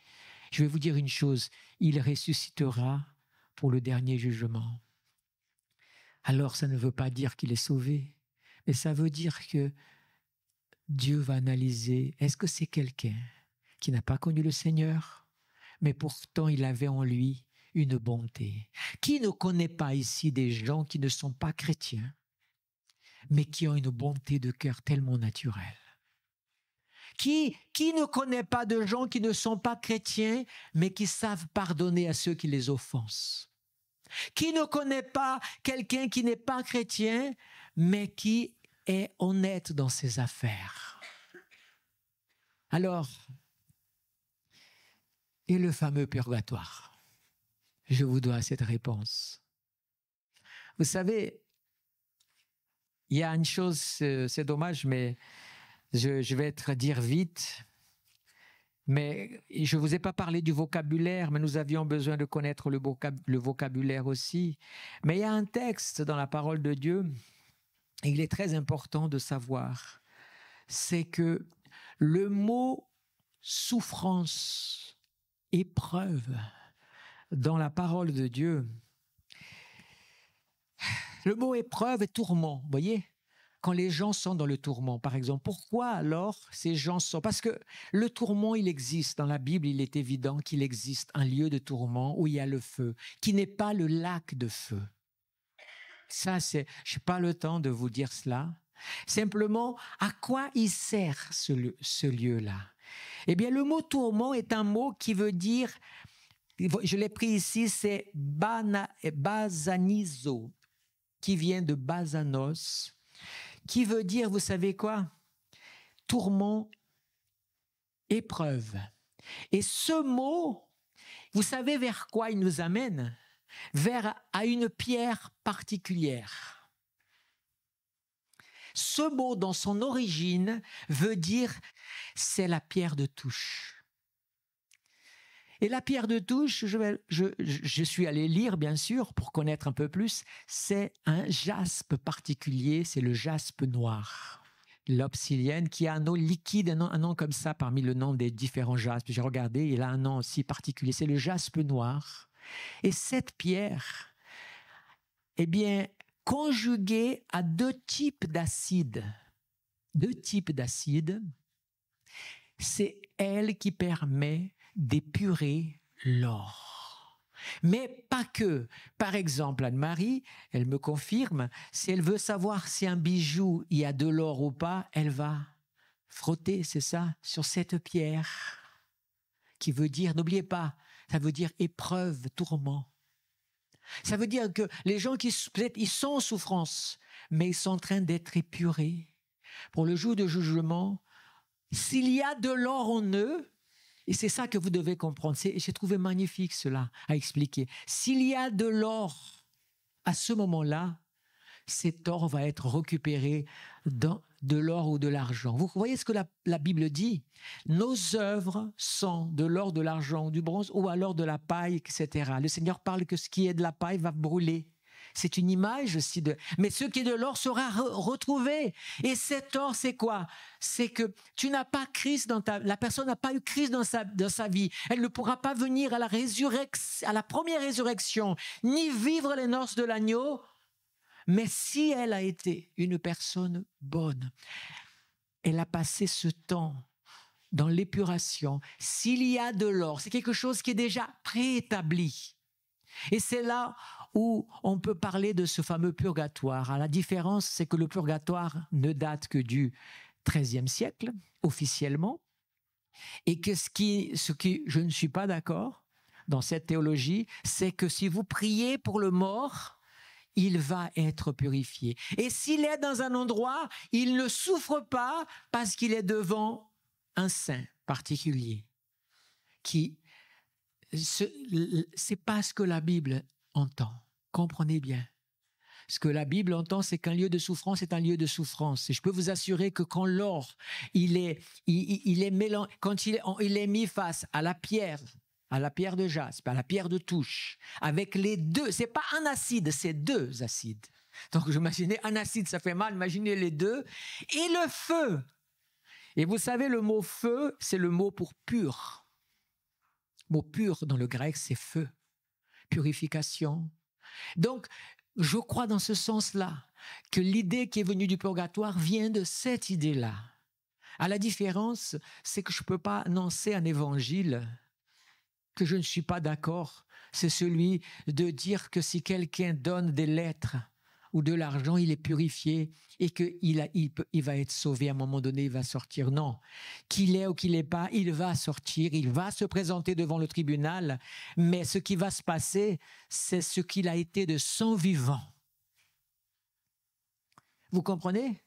Je vais vous dire une chose, il ressuscitera pour le dernier jugement. Alors ça ne veut pas dire qu'il est sauvé, mais ça veut dire que Dieu va analyser, est-ce que c'est quelqu'un qui n'a pas connu le Seigneur ? Mais pourtant, il avait en lui une bonté. Qui ne connaît pas ici des gens qui ne sont pas chrétiens, mais qui ont une bonté de cœur tellement naturelle? Qui ne connaît pas de gens qui ne sont pas chrétiens, mais qui savent pardonner à ceux qui les offensent? Qui ne connaît pas quelqu'un qui n'est pas chrétien, mais qui est honnête dans ses affaires? Alors, et le fameux purgatoire? Je vous dois cette réponse. Vous savez, il y a une chose, c'est dommage, mais je vais dire vite. Mais je ne vous ai pas parlé du vocabulaire, mais nous avions besoin de connaître le vocabulaire aussi. Mais il y a un texte dans la parole de Dieu, et il est très important de savoir, c'est que le mot souffrance, épreuve, dans la parole de Dieu, le mot épreuve est tourment, vous voyez? Quand les gens sont dans le tourment, par exemple, pourquoi alors ces gens sont... Parce que le tourment, il existe. Dans la Bible, il est évident qu'il existe un lieu de tourment où il y a le feu, qui n'est pas le lac de feu. Ça, je n'ai pas le temps de vous dire cela. Simplement, à quoi il sert ce lieu-là? Eh bien, le mot tourment est un mot qui veut dire, je l'ai pris ici, c'est basanizo, qui vient de basanos, qui veut dire, vous savez quoi? Tourment, épreuve. Et ce mot, vous savez vers quoi il nous amène? À une pierre particulière. Ce mot, dans son origine, veut dire c'est la pierre de touche. Et la pierre de touche, je suis allé lire, bien sûr, pour connaître un peu plus, c'est un jaspe particulier, c'est le jaspe noir. l'obsidienne, qui a un nom liquide, un nom comme ça parmi le nom des différents jaspes. J'ai regardé, il a un nom aussi particulier, c'est le jaspe noir. Et cette pierre, eh bien, conjuguée à deux types d'acides, c'est elle qui permet d'épurer l'or. Mais pas que. Par exemple, Anne-Marie, elle me confirme, si elle veut savoir si un bijou, il y a de l'or ou pas, elle va frotter, c'est ça, sur cette pierre, qui veut dire, n'oubliez pas, ça veut dire épreuve, tourment. Ça veut dire que les gens qui peut-être ils sont en souffrance, mais ils sont en train d'être épurés. Pour le jour de jugement, s'il y a de l'or en eux, et c'est ça que vous devez comprendre, j'ai trouvé magnifique cela à expliquer. S'il y a de l'or à ce moment-là, cet or va être récupéré dans de l'or ou de l'argent. Vous voyez ce que la Bible dit? Nos œuvres sont de l'or, de l'argent, du bronze ou alors de la paille, etc. Le Seigneur parle que ce qui est de la paille va brûler. C'est une image aussi de... Mais ce qui est de l'or sera retrouvé. Et cet or, c'est quoi? C'est que tu n'as pas Christ dans la personne n'a pas eu Christ dans sa vie. Elle ne pourra pas venir à la première résurrection, ni vivre les noces de l'agneau. Mais si elle a été une personne bonne, elle a passé ce temps dans l'épuration. S'il y a de l'or, c'est quelque chose qui est déjà préétabli. Et c'est là où on peut parler de ce fameux purgatoire. La différence, c'est que le purgatoire ne date que du XIIIe siècle, officiellement, et que ce qui je ne suis pas d'accord dans cette théologie, c'est que si vous priez pour le mort, il va être purifié. Et s'il est dans un endroit, il ne souffre pas parce qu'il est devant un saint particulier. C'est pas ce que la Bible entend. Comprenez bien. Ce que la Bible entend, c'est qu'un lieu de souffrance est un lieu de souffrance. Et je peux vous assurer que quand l'or, il est mis face à la pierre de jaspe, à la pierre de touche, avec les deux, c'est pas un acide, c'est deux acides. Donc j'imaginais un acide, ça fait mal, imaginez les deux. Et le feu. Et vous savez, le mot feu, c'est le mot pour pur. Le mot pur dans le grec, c'est feu, purification. Donc, je crois dans ce sens-là que l'idée qui est venue du purgatoire vient de cette idée-là. À la différence, c'est que je ne peux pas annoncer un évangile que je ne suis pas d'accord. C'est celui de dire que si quelqu'un donne des lettres ou de l'argent, il est purifié et qu'il va être sauvé à un moment donné, il va sortir. Non, qu'il est ou qu'il n'est pas, il va sortir, il va se présenter devant le tribunal, mais ce qui va se passer, c'est ce qu'il a été de son vivant. Vous comprenez?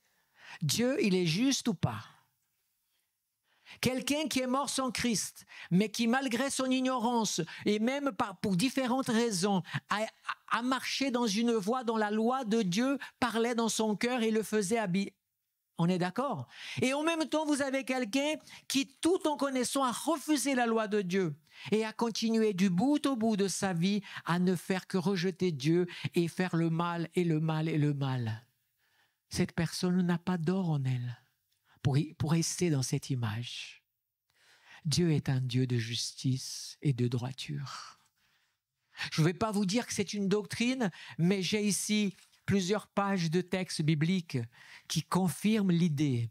Dieu, il est juste ou pas? Quelqu'un qui est mort sans Christ, mais qui malgré son ignorance, et même pour différentes raisons, a marché dans une voie dont la loi de Dieu parlait dans son cœur et le faisait habiter. On est d'accord? Et en même temps, vous avez quelqu'un qui, tout en connaissant, a refusé la loi de Dieu et a continué du bout au bout de sa vie à ne faire que rejeter Dieu et faire le mal et le mal et le mal. Cette personne n'a pas d'or en elle pour rester dans cette image. Dieu est un Dieu de justice et de droiture. Je ne vais pas vous dire que c'est une doctrine, mais j'ai ici plusieurs pages de textes bibliques qui confirment l'idée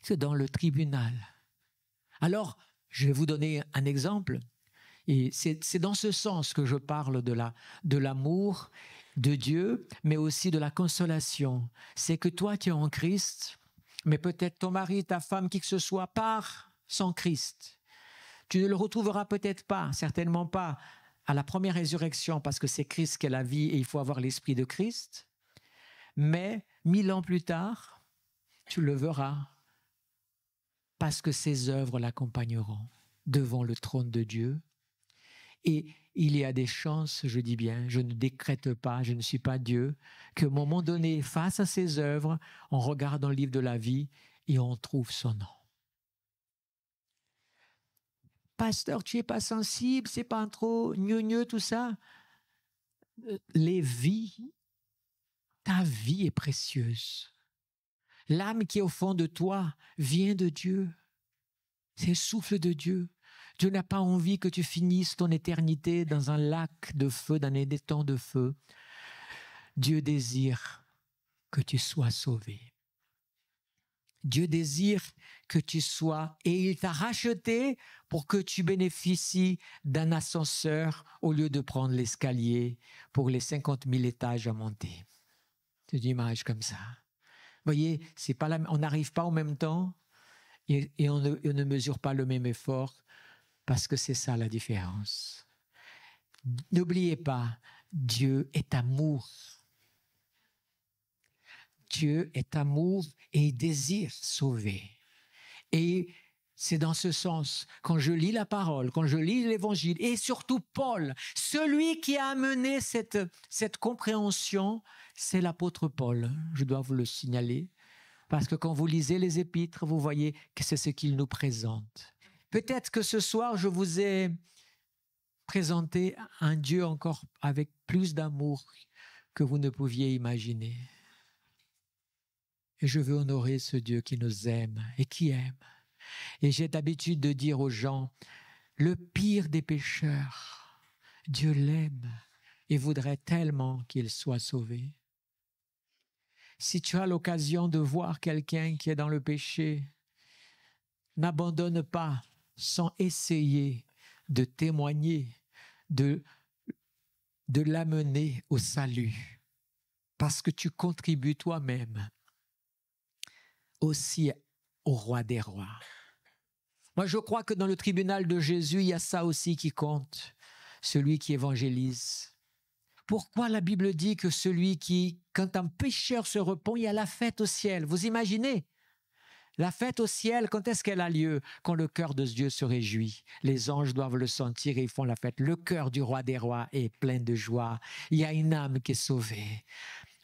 que dans le tribunal. Alors, je vais vous donner un exemple, et c'est dans ce sens que je parle de l'amour de Dieu, mais aussi de la consolation. C'est que toi qui es en Christ, mais peut-être ton mari, ta femme, qui que ce soit, part sans Christ. Tu ne le retrouveras peut-être pas, certainement pas, à la première résurrection, parce que c'est Christ qui est la vie et il faut avoir l'esprit de Christ. Mais 1000 ans plus tard, tu le verras, parce que ses œuvres l'accompagneront devant le trône de Dieu. Et il y a des chances, je dis bien, je ne décrète pas, je ne suis pas Dieu, qu'à un moment donné, face à ses œuvres, on regarde dans le livre de la vie et on trouve son nom. Pasteur, tu n'es pas sensible, c'est pas trop gneugneux tout ça. Les vies, ta vie est précieuse. L'âme qui est au fond de toi vient de Dieu. C'est le souffle de Dieu. Dieu n'a pas envie que tu finisses ton éternité dans un lac de feu, dans un étang de feu. Dieu désire que tu sois sauvé. Dieu désire que tu sois, et il t'a racheté pour que tu bénéficies d'un ascenseur au lieu de prendre l'escalier pour les 50 000 étages à monter. C'est une image comme ça. Vous voyez, c'est pas on n'arrive pas en même temps et on ne mesure pas le même effort parce que c'est ça la différence. N'oubliez pas, Dieu est amour. Dieu est amour et il désire sauver. Et c'est dans ce sens, quand je lis la parole, quand je lis l'évangile, et surtout Paul, celui qui a amené cette compréhension, c'est l'apôtre Paul. Je dois vous le signaler, parce que quand vous lisez les épîtres, vous voyez que c'est ce qu'il nous présente. Peut-être que ce soir, je vous ai présenté un Dieu encore avec plus d'amour que vous ne pouviez imaginer. Et je veux honorer ce Dieu qui nous aime et qui aime. Et j'ai l'habitude de dire aux gens, le pire des pécheurs, Dieu l'aime et voudrait tellement qu'il soit sauvé. Si tu as l'occasion de voir quelqu'un qui est dans le péché, n'abandonne pas sans essayer de témoigner, de l'amener au salut, parce que tu contribues toi-même aussi au roi des rois. Moi, je crois que dans le tribunal de Jésus, il y a ça aussi qui compte, celui qui évangélise. Pourquoi la Bible dit que quand un pécheur se repent, il y a la fête au ciel? Vous imaginez? La fête au ciel, quand est-ce qu'elle a lieu? Quand le cœur de Dieu se réjouit. Les anges doivent le sentir et ils font la fête. Le cœur du roi des rois est plein de joie. Il y a une âme qui est sauvée.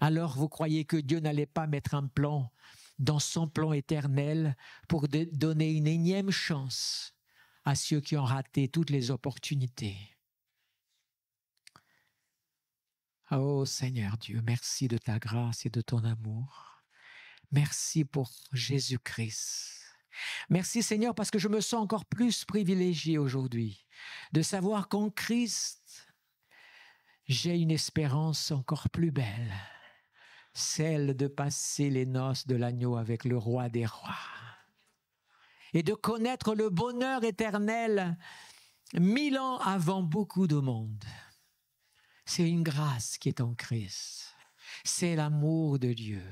Alors, vous croyez que Dieu n'allait pas mettre un plan dans son plan éternel pour donner une énième chance à ceux qui ont raté toutes les opportunités? Oh Seigneur Dieu, merci de ta grâce et de ton amour. Merci pour Jésus-Christ. Merci Seigneur parce que je me sens encore plus privilégié aujourd'hui de savoir qu'en Christ, j'ai une espérance encore plus belle, celle de passer les noces de l'agneau avec le roi des rois et de connaître le bonheur éternel 1000 ans avant beaucoup de monde. C'est une grâce qui est en Christ. C'est l'amour de Dieu.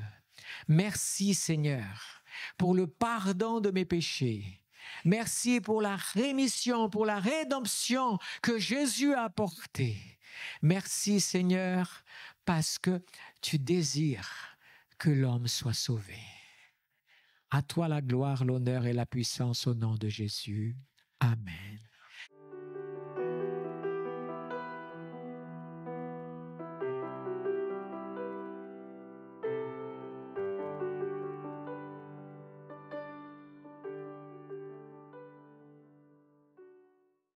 Merci Seigneur pour le pardon de mes péchés. Merci pour la rémission, pour la rédemption que Jésus a apportée. Merci Seigneur parce que tu désires que l'homme soit sauvé. À toi la gloire, l'honneur et la puissance au nom de Jésus. Amen.